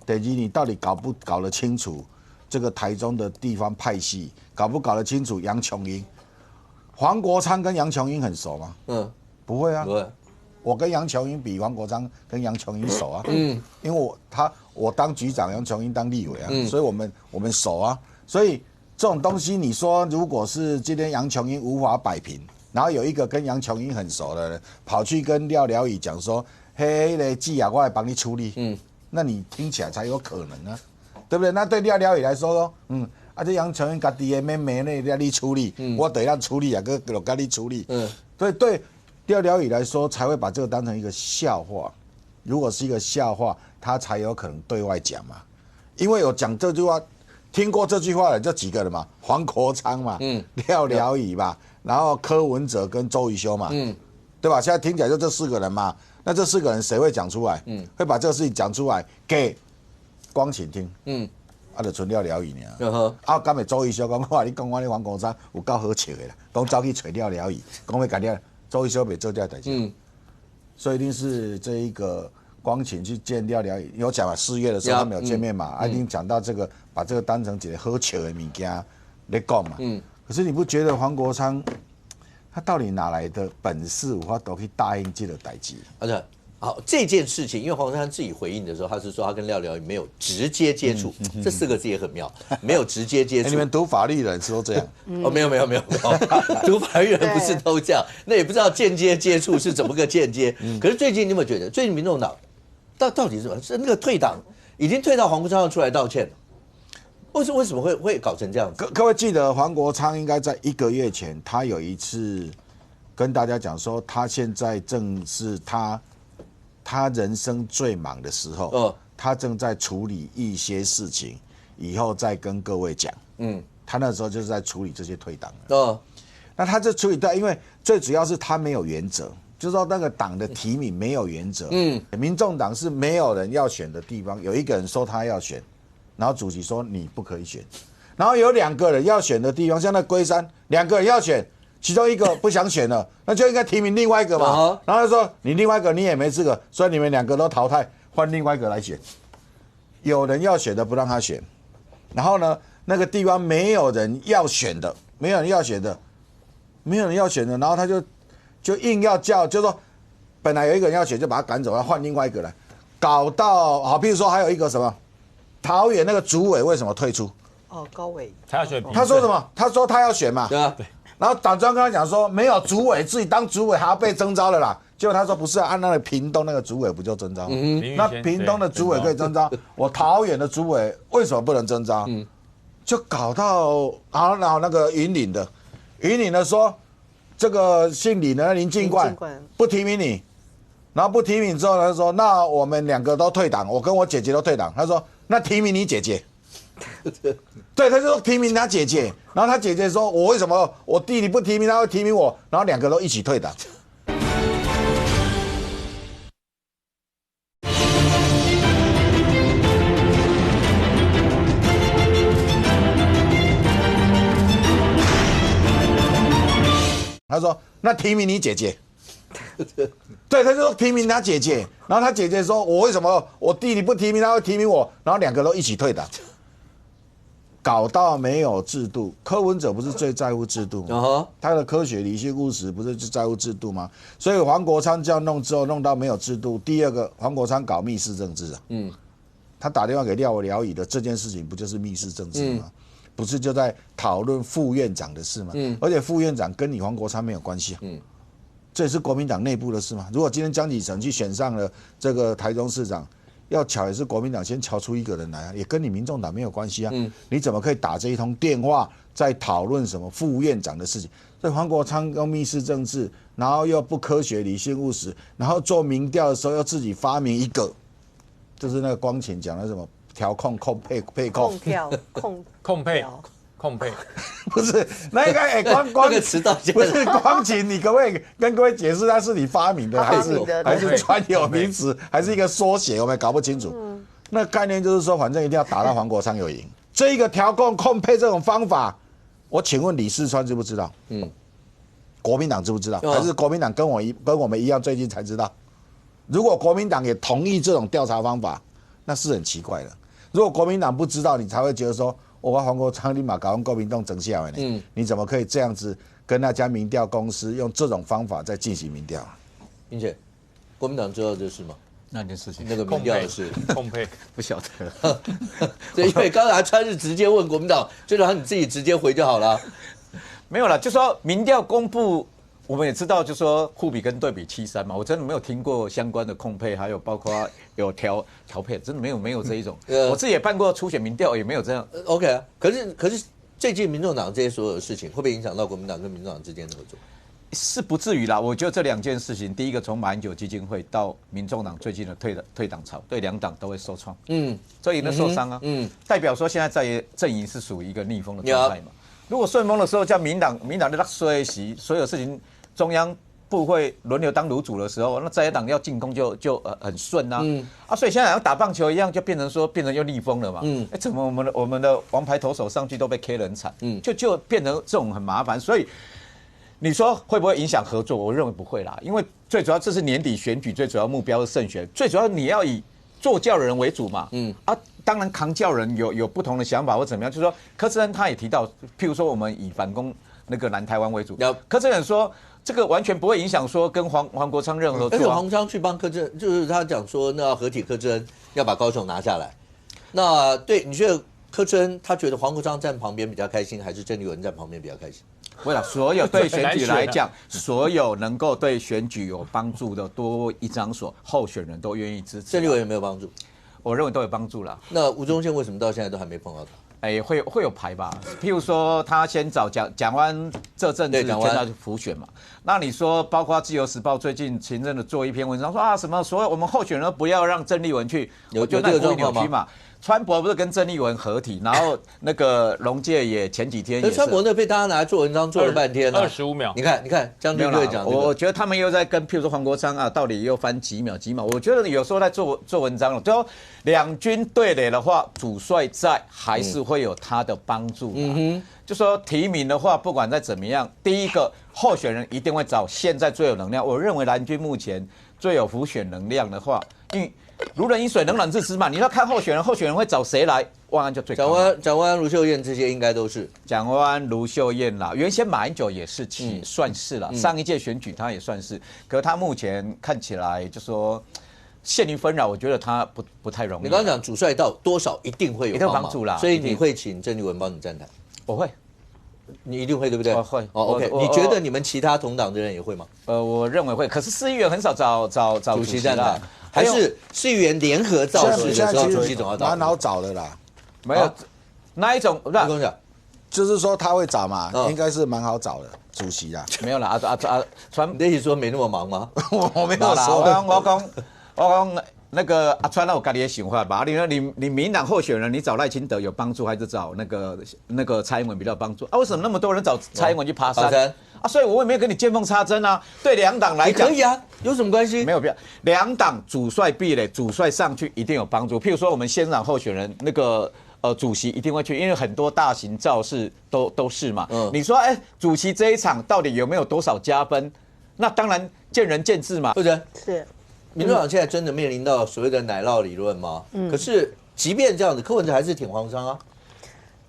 第二，你到底搞得清楚这个台中的地方派系，搞得清楚杨琼英、黄国昌跟杨琼英很熟吗？不会啊。不会。我跟杨琼英比黄国昌跟杨琼英熟啊。因为我当局长，杨琼英当立委啊，所以我们熟啊。所以这种东西，你说如果是今天杨琼英无法摆平，然后有一个跟杨琼英很熟的人跑去跟廖了以讲说，嘿，那季啊，我来帮你处理。那你听起来才有可能啊，对不对？那对廖了以来说，这杨琼英家己的妹妹呢，让你处理，我得让处理啊，就跟你处理。所以对廖了以来说，才会把这个当成一个笑话。如果是一个笑话，他才有可能对外讲嘛。因为有讲这句话，听过这句话的就几个人嘛，黄国昌嘛，廖了以嘛，然后柯文哲跟周瑜修嘛，对吧？现在听起来就这4个人嘛。那这4个人谁会讲出来？会把这个事情讲出来给光芹听。就纯廖了以呢。刚才周瑜修讲，你讲我黄国昌有够好笑的啦，讲走去找廖了以，讲要改廖，周瑜修没做掉代志。所以一定是这一个光芹去见廖了以，有讲嘛，4月的时候他们有见面嘛，一定讲到这个，把这个当成一个好笑的物件来讲嘛。可是你不觉得黄国昌他到底哪来的本事，有法都可以答应这个代志？而且，好这件事情，因为黄国昌自己回应的时候，他是说他跟廖了以没有直接接触，这4个字也很妙，没有直接接触。你们读法律人是都这样？没有，读法律人不是都这样，那也不知道间接接触是怎么个间接。可是最近你有没有觉得，最近民众党到底是什么？是那个退党已经退到黄国昌要出来道歉了？为什么会搞成这样子？各位记得黄国昌应该在1个月前，他有一次跟大家讲说，他现在正是他人生最忙的时候，他正在处理一些事情，以后再跟各位讲。他那时候就是在处理这些退党了。那他这处理掉，因为最主要是他没有原则，就是说那个党的提名没有原则。民众党是没有人要选的地方，有一个人说他要选。然后主席说你不可以选，然后有2个人要选的地方，像那龟山2个人要选，其中一个不想选了，那就应该提名另外一个嘛。然后他说你另外一个你也没资格，所以你们2个都淘汰，换另外一个来选。有人要选的不让他选，然后呢那个地方没有人要选的，然后他就硬要叫，就说本来有一个人要选就把他赶走，要换另外一个来，搞到好，比如说还有一个什么。桃园那个主委为什么退出？高委他要选，他说什么？他说他要选嘛。对啊，对。然后党中央跟他讲说，没有主委，自己当主委还要被征召了啦。结果他说不是啊，按那个屏东那个主委不就征召？那屏东的主委可以征召，我桃园的主委为什么不能征召？就搞到然后那个云林的说，这个姓李的林进冠不提名你，然后不提名之后他说，那我们2个都退党，我跟我姐姐都退党。他说。那提名你姐姐，对，他就说提名他姐姐，然后他姐姐说：“我为什么我弟弟不提名，他会提名我？”然后2个都一起退党。他说：“那提名你姐姐。”对，他就说提名他姐姐，然后他姐姐说：“我为什么我弟弟不提名，他会提名我？”然后2个都一起退党，搞到没有制度。柯文哲不是最在乎制度吗？他的科学、理性、务实不是最在乎制度吗？所以黄国昌这样弄之后，弄到没有制度。第2个，黄国昌搞密室政治啊。他打电话给廖了以的这件事情，不就是密室政治吗？不是就在讨论副院长的事吗？而且副院长跟你黄国昌没有关系啊。这也是国民党内部的事嘛。如果今天江启臣去选上了这个台中市长，要巧也是国民党先瞧出一个人来啊，也跟你民众党没有关系啊。你怎么可以打这一通电话在讨论什么副院长的事情？所以黄国昌用密室政治，然后又不科学、理性、务实，然后做民调的时候又自己发明一个，就是那个光芹讲的什么调控配控配不是那个光那个词到现在不是光芹，你可不可以跟各位解释，它是你发明的还是专有名词，还是一个缩写？我们搞不清楚。那概念就是说，反正一定要打到黄国昌有赢。这一个调控配这种方法，我请问李四川知不知道？国民党知不知道？还是国民党跟我们一样最近才知道？如果国民党也同意这种调查方法，那是很奇怪的。如果国民党不知道，你才会觉得说。我黄国昌立马搞完国民党整下来呢，你怎么可以这样子跟那家民调公司用这种方法在进行民调？并且，国民党知道这事吗？那件事情，那个民调的事，控配不晓得。对，因为刚才川是直接问国民党，就让你自己直接回就好了。没有了，就说民调公布我们也知道，就说互比跟对比73嘛，我真的没有听过相关的控配，还有包括有调配，真的没有这一种。我自己也办过初选民调，也没有这样。OK 啊，可是最近民众党这些所有的事情，会不会影响到国民党跟民众党之间的合作？是不至于啦，我觉得这2件事情，第一个从马英九基金会到民众党最近的退党潮，对2党都会受创，所以呢受伤啊，代表说现在在阵营是属于一个逆风的状态嘛。如果顺风的时候叫民党的那衰席，所有事情中央部会轮流当卤煮的时候，那在野党要进攻就很顺啊，所以现在好像打棒球一样，就变成又逆风了嘛，怎么我们的王牌投手上去都被 K 得很惨，就变成这种很麻烦，所以。你说会不会影响合作？我认为不会啦，因为最主要这是年底选举，最主要目标是胜选，最主要你要以做教人为主嘛。当然扛教人有不同的想法或怎么样，就是说柯志恩他也提到，譬如说我们以反攻那个南台湾为主，柯志恩说这个完全不会影响说跟黄国昌任何合作。而且黄国昌去帮柯志恩，就是他讲说那要合体柯志恩要把高雄拿下来。那对你觉得柯志恩他觉得黄国昌站旁边比较开心，还是郑丽文站旁边比较开心？为了所有对选举来讲，所有能够对选举有帮助的多一张所候选人都愿意支持。郑丽文有没有帮助？我认为都有帮助啦。那吴宗宪为什么到现在都还没碰到他？会有排吧。譬如说，他先找蒋万这阵子现在浮选嘛。那你说，包括《自由时报》最近前阵的做一篇文章说啊，什么所有我们候选人不要让郑丽文去，有这个状况吗？川博不是跟郑丽文合体，然后那个龙介也前几天也是。川博那被大家拿来做文章做了半天了，25秒。你看，将军会讲，我觉得他们又在跟，譬如说黄国昌啊，到底又翻几秒。我觉得有时候在做文章了，就说两军对垒的话，主帅在还是会有他的帮助。就说提名的话，不管再怎么样，第一个候选人一定会找现在最有能量。我认为蓝军目前最有浮选能量的话，因为如人饮水，冷暖自知嘛。你要看候选人会找谁来，万安就最高。蒋万安、卢秀燕这些应该都是蒋万安、卢秀燕啦。原先马英九也是算是啦，上一届选举他也算是，可他目前看起来就说陷于纷扰，我觉得他不太容易。你刚刚讲主帅到多少一定会有帮助啦，所以你会请郑丽文帮你站台？我会。你一定会对不对？会。OK， 你觉得你们其他同党的人也会吗？我认为会。可是市议员很少找主席站台，还是市议员联合造势的时候，主席总要到。蛮好找的啦。没有那一种，跟我讲，就是说他会找嘛，应该是蛮好找的主席啦。没有啦，川，你的意思说没那么忙吗？我没有说。我讲。那个阿川，那我家里也想法吧。你民党候选人，你找赖清德有帮助，还是找那个蔡英文比较有帮助啊？为什么那么多人找蔡英文去爬山啊？所以我也没有跟你见缝插针啊。对两党来讲，可以啊，有什么关系？没有必要。两党主帅壁垒，主帅上去一定有帮助。譬如说，我们县长候选人那个主席一定会去，因为很多大型造势都是嘛。你说，主席这一场到底有没有多少加分？那当然见仁见智嘛。不是是。民众党现在真的面临到所谓的奶酪理论吗？可是即便这样子，柯文哲还是挺慌张啊。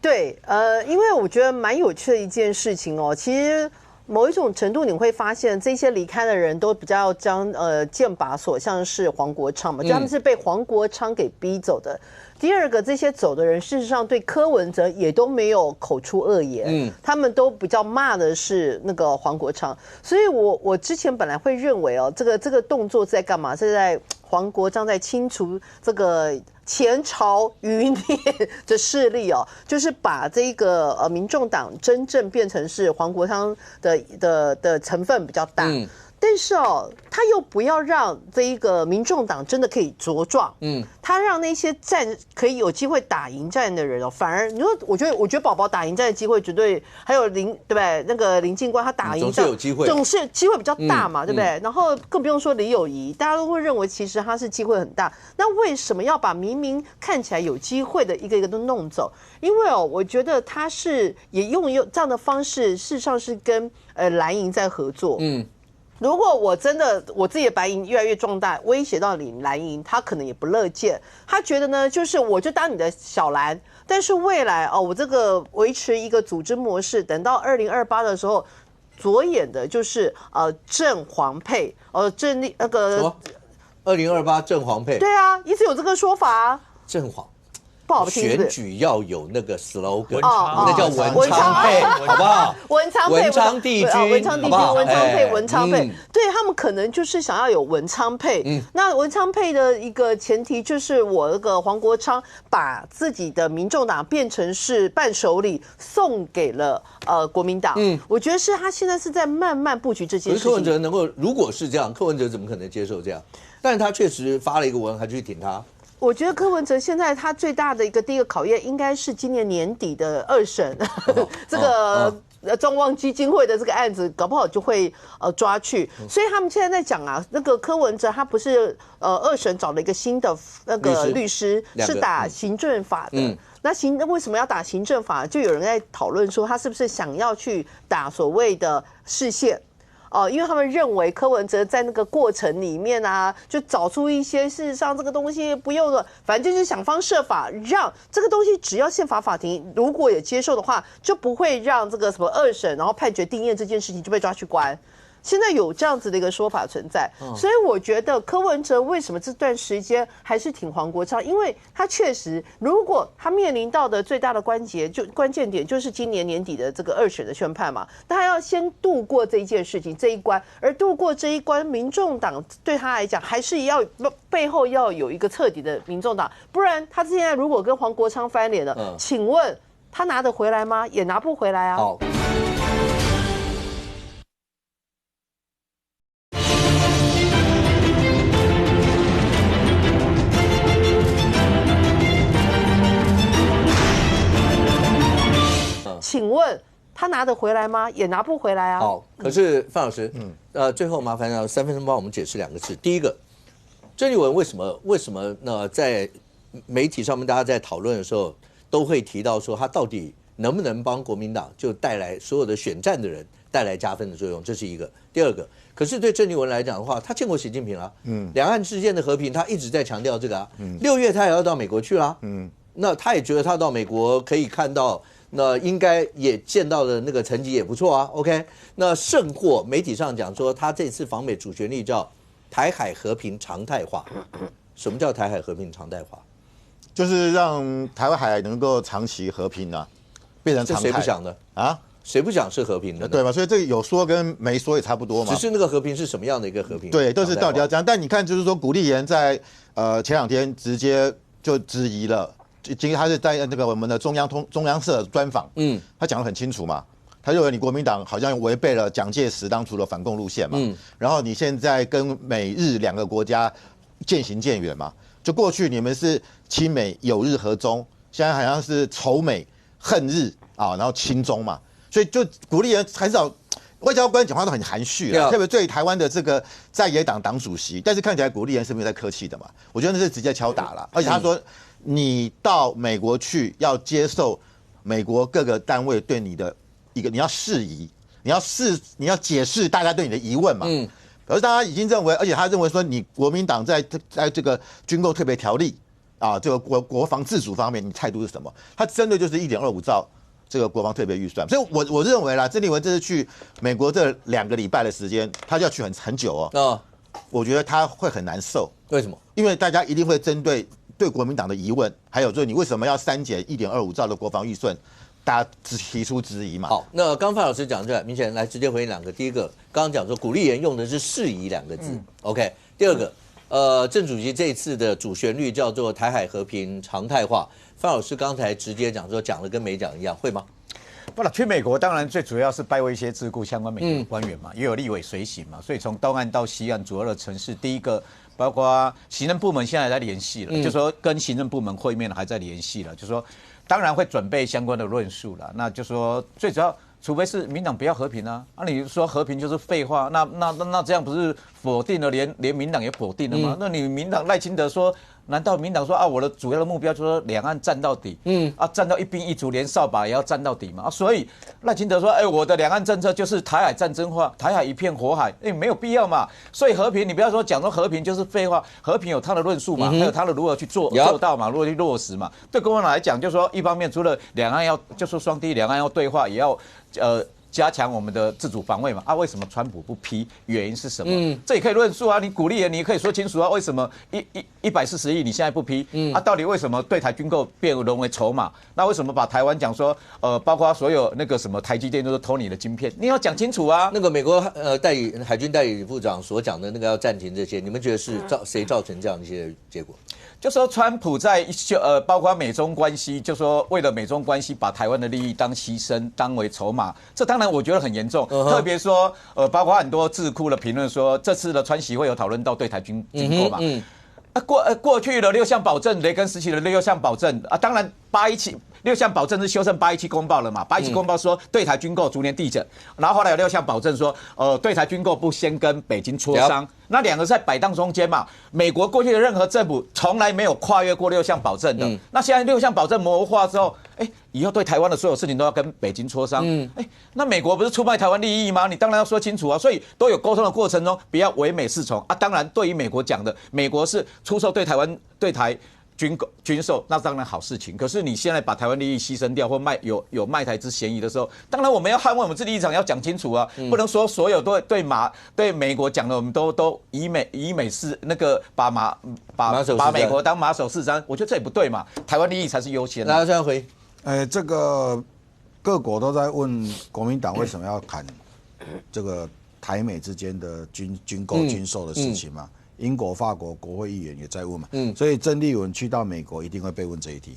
对，因为我觉得蛮有趣的一件事情哦，其实某一种程度你会发现，这些离开的人都比较将剑拔所向是黄国昌嘛，就他们是被黄国昌给逼走的。第二个，这些走的人事实上对柯文哲也都没有口出恶言，他们都比较骂的是那个黄国昌，所以我之前本来会认为哦，这个动作是在干嘛？是在黄国昌在清除这个前朝余孽的势力哦，就是把这个民众党真正变成是黄国昌的成分比较大。但是哦，他又不要让这一个民众党真的可以茁壮，他让那些可以有机会打赢战的人哦，反而你说，我觉得宝宝打赢战的机会绝对，还有对不对？那个林进官他打赢战总是有机会，总是机会比较大嘛，对不对？然后更不用说李友仪，大家都会认为其实他是机会很大，那为什么要把明明看起来有机会的一个一个都弄走？因为哦，我觉得他是也用这样的方式，事实上是跟蓝营在合作，如果我真的我自己的白营越来越壮大，威胁到你蓝营，他可能也不乐见。他觉得呢，就是我就当你的小蓝，但是未来哦，我这个维持一个组织模式，等到2028的时候，着眼的就是正黄配，正那个2028正黄配。对啊，一直有这个说法啊。正黄。不好听。选举要有那个 slogan， 那叫文昌配，好不好？文昌配，文昌帝君，文昌帝君，文昌配，文昌配。对他们可能就是想要有文昌配。那文昌配的一个前提就是我那个黄国昌把自己的民众党变成是伴手礼送给了国民党。我觉得是他现在是在慢慢布局这件事情。柯文哲能够，如果是这样，柯文哲怎么可能接受这样？但是他确实发了一个文，还去挺他。我觉得柯文哲现在他最大的第一个考验，应该是今年年底的2审，这个中望基金会的这个案子，搞不好就会抓去。所以他们现在在讲啊，那个柯文哲他不是2审找了一个新的那个律师，是打行政法的。那为什么要打行政法？就有人在讨论说，他是不是想要去打所谓的释宪？因为他们认为柯文哲在那个过程里面啊，就找出一些事实上这个东西不用了，反正就是想方设法让这个东西，只要宪法法庭如果也接受的话，就不会让这个什么2审然后判决定谳这件事情就被抓去关。现在有这样子的一个说法存在，所以我觉得柯文哲为什么这段时间还是挺黄国昌，因为他确实，如果他面临到的最大的关键点就是今年年底的这个2审的宣判嘛，那他要先度过这一件事情这一关，而度过这一关，民众党对他来讲还是要背后要有一个彻底的民众党，不然他现在如果跟黄国昌翻脸了，请问他拿得回来吗？也拿不回来啊。好。请问他拿得回来吗？也拿不回来啊。好，可是范老师，最后麻烦3分钟帮我们解释2个字。第一个，郑丽文为什么呢？在媒体上面大家在讨论的时候，都会提到说他到底能不能帮国民党就带来所有的选战的人带来加分的作用，这是一个。第二个，可是对郑丽文来讲的话，他见过习近平啊，两岸之间的和平，他一直在强调这个啊。6月他也要到美国去啦，那他也觉得他到美国可以看到。那应该也见到的那个成绩也不错啊 ，OK？ 那甚或媒体上讲说，他这次访美主旋律叫台海和平常态化。什么叫台海和平常态化？就是让台湾海能够长期和平啊，变成常态。谁不想的啊？谁不想是和平的？对吧？所以这个有说跟没说也差不多嘛。只是那个和平是什么样的一个和平？对，都是到底要这样。但你看，就是说古立言在前2天直接就质疑了。今天他是在那个我们的中央社专访，他讲得很清楚嘛，他认为你国民党好像违背了蒋介石当初的反共路线嘛，然后你现在跟美日2个国家渐行渐远嘛，就过去你们是亲美友日和中，现在好像是仇美恨日啊，然后亲中嘛，所以就鼓励人很少。外交官讲话都很含蓄啦，特别对台湾的这个在野党党主席，但是看起来古立言是没有在客气的嘛，我觉得那是直接敲打了，而且他说你到美国去要接受美国各个单位对你的一个你要释疑，你要解释大家对你的疑问嘛，而大家已经认为，而且他认为说你国民党在这个军购特别条例啊，这个国防自主方面，你态度是什么？他针对就是1.25兆。这个国防特别预算，所以我认为啦，郑丽文这次去美国这2个礼拜的时间，他就要去很久哦。我觉得他会很难受。为什么？因为大家一定会针对国民党的疑问，还有就是你为什么要删减1.25兆的国防预算，大家提出质疑嘛。好，那刚范老师讲出来，明显来直接回应2个。第一个，刚刚讲说古立言用的是释疑2个字 ，OK。第二个，郑主席这一次的主旋律叫做台海和平常态化。范老师刚才直接讲说，讲了跟没讲一样，会吗？不了，去美国当然最主要是拜会一些智库相关美国官员嘛，也有立委随行嘛，所以从东岸到西岸主要的城市，第一个包括行政部门现在在联系了，就说跟行政部门会面了，还在联系了，就说当然会准备相关的论述了，那就说最主要。除非是民党不要和平啊，你说和平就是废话，那这样不是否定了，连民党也否定了吗？那你民党赖清德说，难道民党说啊，我的主要的目标就是说两岸战到底，战到一兵一卒，连扫把也要战到底嘛？所以赖清德说，我的两岸政策就是台海战争化，台海一片火海，没有必要嘛。所以和平，你不要说讲说和平就是废话，和平有他的论述嘛，还有他的如何去做到嘛，如何去落实嘛。对共产党来讲，就是说一方面除了两岸要就说双低，两岸要对话，也要加强我们的自主防卫嘛。啊，为什么川普不批？原因是什么？这也可以论述啊。你鼓励人，你可以说清楚啊。为什么140亿你现在不批？啊，到底为什么对台军购变沦为筹码？那为什么把台湾讲说，包括所有那个什么台积电都是偷你的晶片？你要讲清楚啊。那个美国海军代理部长所讲的那个要暂停这些，你们觉得是谁造成这样一些结果？就说川普在包括美中关系，就说为了美中关系把台湾的利益当牺牲，当为筹码，这当然我觉得很严重。特别说包括很多智库的评论说，这次的川习会有讨论到对台军购嘛。过去的6项保证，雷根时期的6项保证啊，当然817。6项保证是修正817公报了嘛？817公报说对台军购逐年递减，然后后来有6项保证说，对台军购不先跟北京磋商，那两个在摆荡中间嘛。美国过去的任何政府从来没有跨越过6项保证的，那现在6项保证模糊化之后，以后对台湾的所有事情都要跟北京磋商，那美国不是出卖台湾利益吗？你当然要说清楚啊。所以都有沟通的过程中，不要唯美是从啊。当然，对于美国讲的，美国是出售对台军售，那当然好事情。可是你现在把台湾利益牺牲掉，或有卖台之嫌疑的时候，当然我们要捍卫我们自己立场，要讲清楚啊，不能说所有对美国讲的，我们都以美是那个把美国当马首是瞻，我觉得这也不对嘛。台湾利益才是优先的。大家再回，这个各国都在问国民党为什么要砍这个台美之间的军购军售的事情嘛。英国、法国国会议员也在问嘛，所以郑丽文去到美国一定会被问这一题。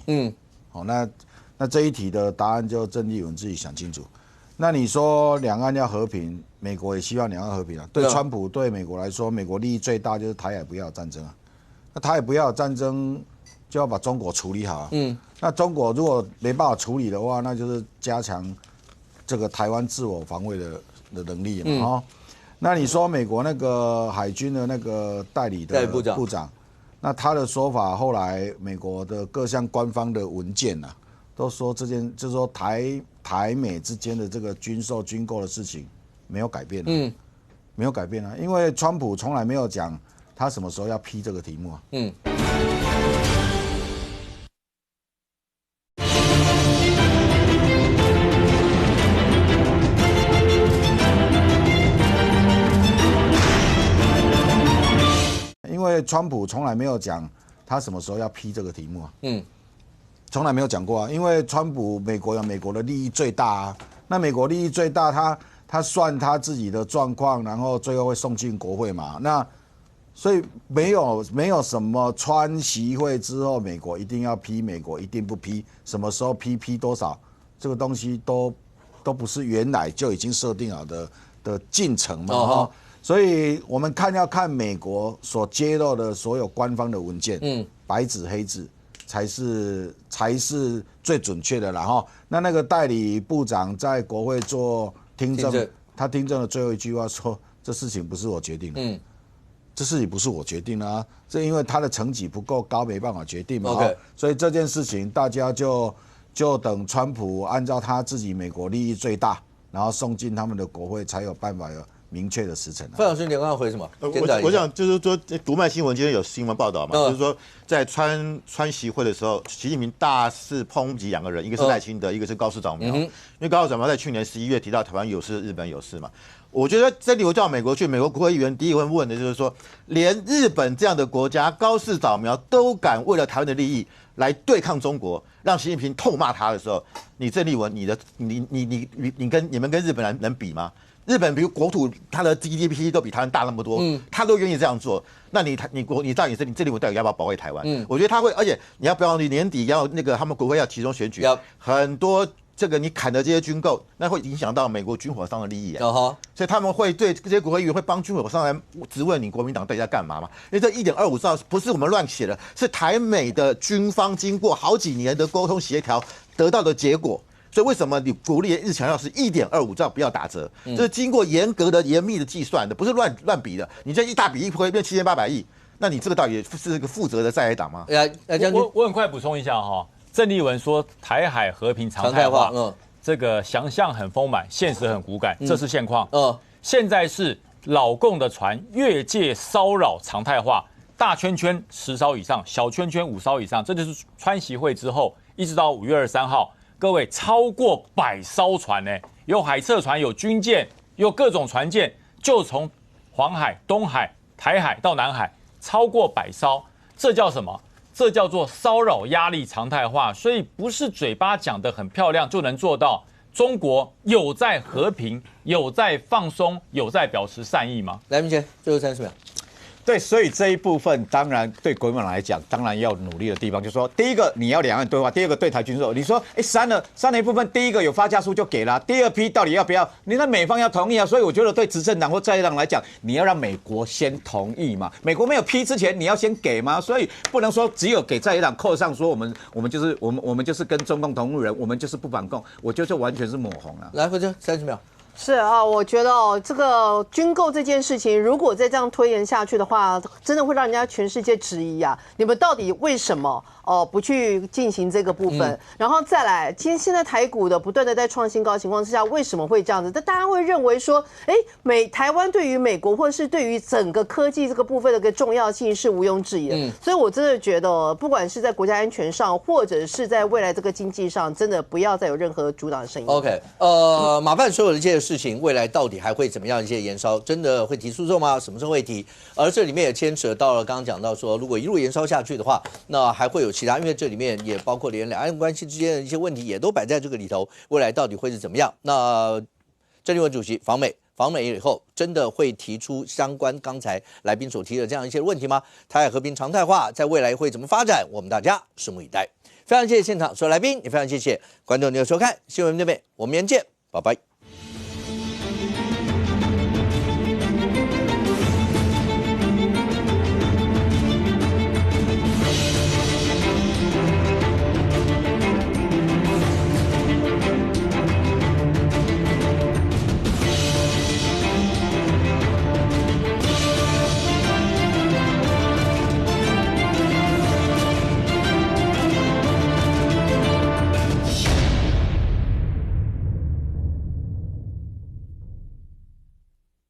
好，那这一题的答案就郑丽文自己想清楚。那你说两岸要和平，美国也希望两岸和平啊。对川普对美国来说，美国利益最大就是台海不要有战争啊。那台海不要有战争，就要把中国处理好啊。那中国如果没办法处理的话，那就是加强这个台湾自我防卫的能力嘛。那你说美国那个海军的那个代理的部长，那他的说法，后来美国的各项官方的文件啊，都说就是说台美之间的这个军售军购的事情没有改变没有改变啊，因为川普从来没有讲他什么时候要批这个题目啊。因为川普从来没有讲他什么时候要批这个题目啊，从来没有讲过啊。因为川普美国有美国的利益最大啊，那美国利益最大，他算他自己的状况，然后最后会送进国会嘛。那所以没有什么川习会之后美国一定要批，美国一定不批，什么时候批多少，这个东西都不是原来就已经设定好的进程嘛。所以我们要看美国所揭露的所有官方的文件，白纸黑字才是最准确的啦哈。那个代理部长在国会做听证，他听证的最后一句话说：“这事情不是我决定的，这事情不是我决定的啊，这因为他的成绩不够高，没办法决定嘛。所以这件事情大家就等川普按照他自己美国利益最大，然后送进他们的国会，才有办法有明确的时辰。范老师，你刚刚回什么？我想就是说，读卖新闻今天有新闻报道嘛，就是说在川习会的时候，习近平大肆抨击两个人，一个是赖清德，一个是高市早苗。因为高市早苗在去年11月提到台湾有事，日本有事嘛。我觉得这里我到美国去，美国国会议员第一个问的就是说，连日本这样的国家高市早苗都敢为了台湾的利益来对抗中国，让习近平痛骂他的时候，你郑丽文，你们跟日本人能比吗？日本比如国土，它的 GDP 都比台湾大那么多，他都愿意这样做。那你到底是你这里我到底要不要保卫台湾？我觉得他会，而且你要不要你年底要那个他们国会要集中选举，很多这个你砍的这些军购，那会影响到美国军火商的利益所以他们会对这些国会议员会帮军火商来质问你国民党到底在干嘛嘛？因为这1.25兆不是我们乱写的，是台美的军方经过好几年的沟通协调得到的结果。所以为什么你鼓励日强要是1.25兆不要打折？这是经过严密的计算的，不是乱比的。你这一大笔一挥变7800亿，那你这个到底是个负责的在野党吗？我很快补充一下哈，郑丽文说台海和平常态化，这个想象很丰满，现实很骨感，这是现况。现在是老共的船越界骚扰常态化，大圈圈10艘以上，小圈圈5艘以上，这就是川习会之后一直到5月23号。各位，超过100艘船呢，有海测船，有军舰，有各种船舰，就从黄海、东海、台海到南海，超过100艘，这叫什么？这叫做骚扰压力常态化。所以不是嘴巴讲得很漂亮就能做到。中国有在和平，有在放松，有在表示善意吗？来，明杰，最后30秒。对，所以这一部分当然对国民党来讲，当然要努力的地方，就是说，第一个你要两岸对话，第二个对台军售。你说，删了一部分，第一个有发价书就给了，第二批到底要不要？你那美方要同意啊，所以我觉得对执政党或在野党来讲，你要让美国先同意嘛。美国没有批之前，你要先给吗？所以不能说只有给在野党扣上说我们就是跟中共同路人，我们就是不反共，我觉得这完全是抹红了。来，回正30秒。是啊，我觉得这个军购这件事情，如果再这样推延下去的话，真的会让人家全世界质疑啊！你们到底为什么不去进行这个部分？然后再来，现在台股的不断的在创新高情况之下，为什么会这样子？但大家会认为说，台湾对于美国或者是对于整个科技这个部分的一个重要性是毋庸置疑的。所以我真的觉得，不管是在国家安全上，或者是在未来这个经济上，真的不要再有任何阻挡的声音。OK， 麻烦所有的这些事情，未来到底还会怎么样一些延烧？真的会提诉讼吗？什么时候会提？而这里面也牵扯到了刚刚讲到说，如果一路延烧下去的话，那还会有其他，因为这里面也包括连两岸关系之间的一些问题，也都摆在这个里头。未来到底会是怎么样？那郑丽文主席访美以后，真的会提出相关刚才来宾所提的这样一些问题吗？台海和平常态化在未来会怎么发展？我们大家拭目以待。非常谢谢现场所有来宾，也非常谢谢观众朋友收看新闻对面，我们明天见，拜拜。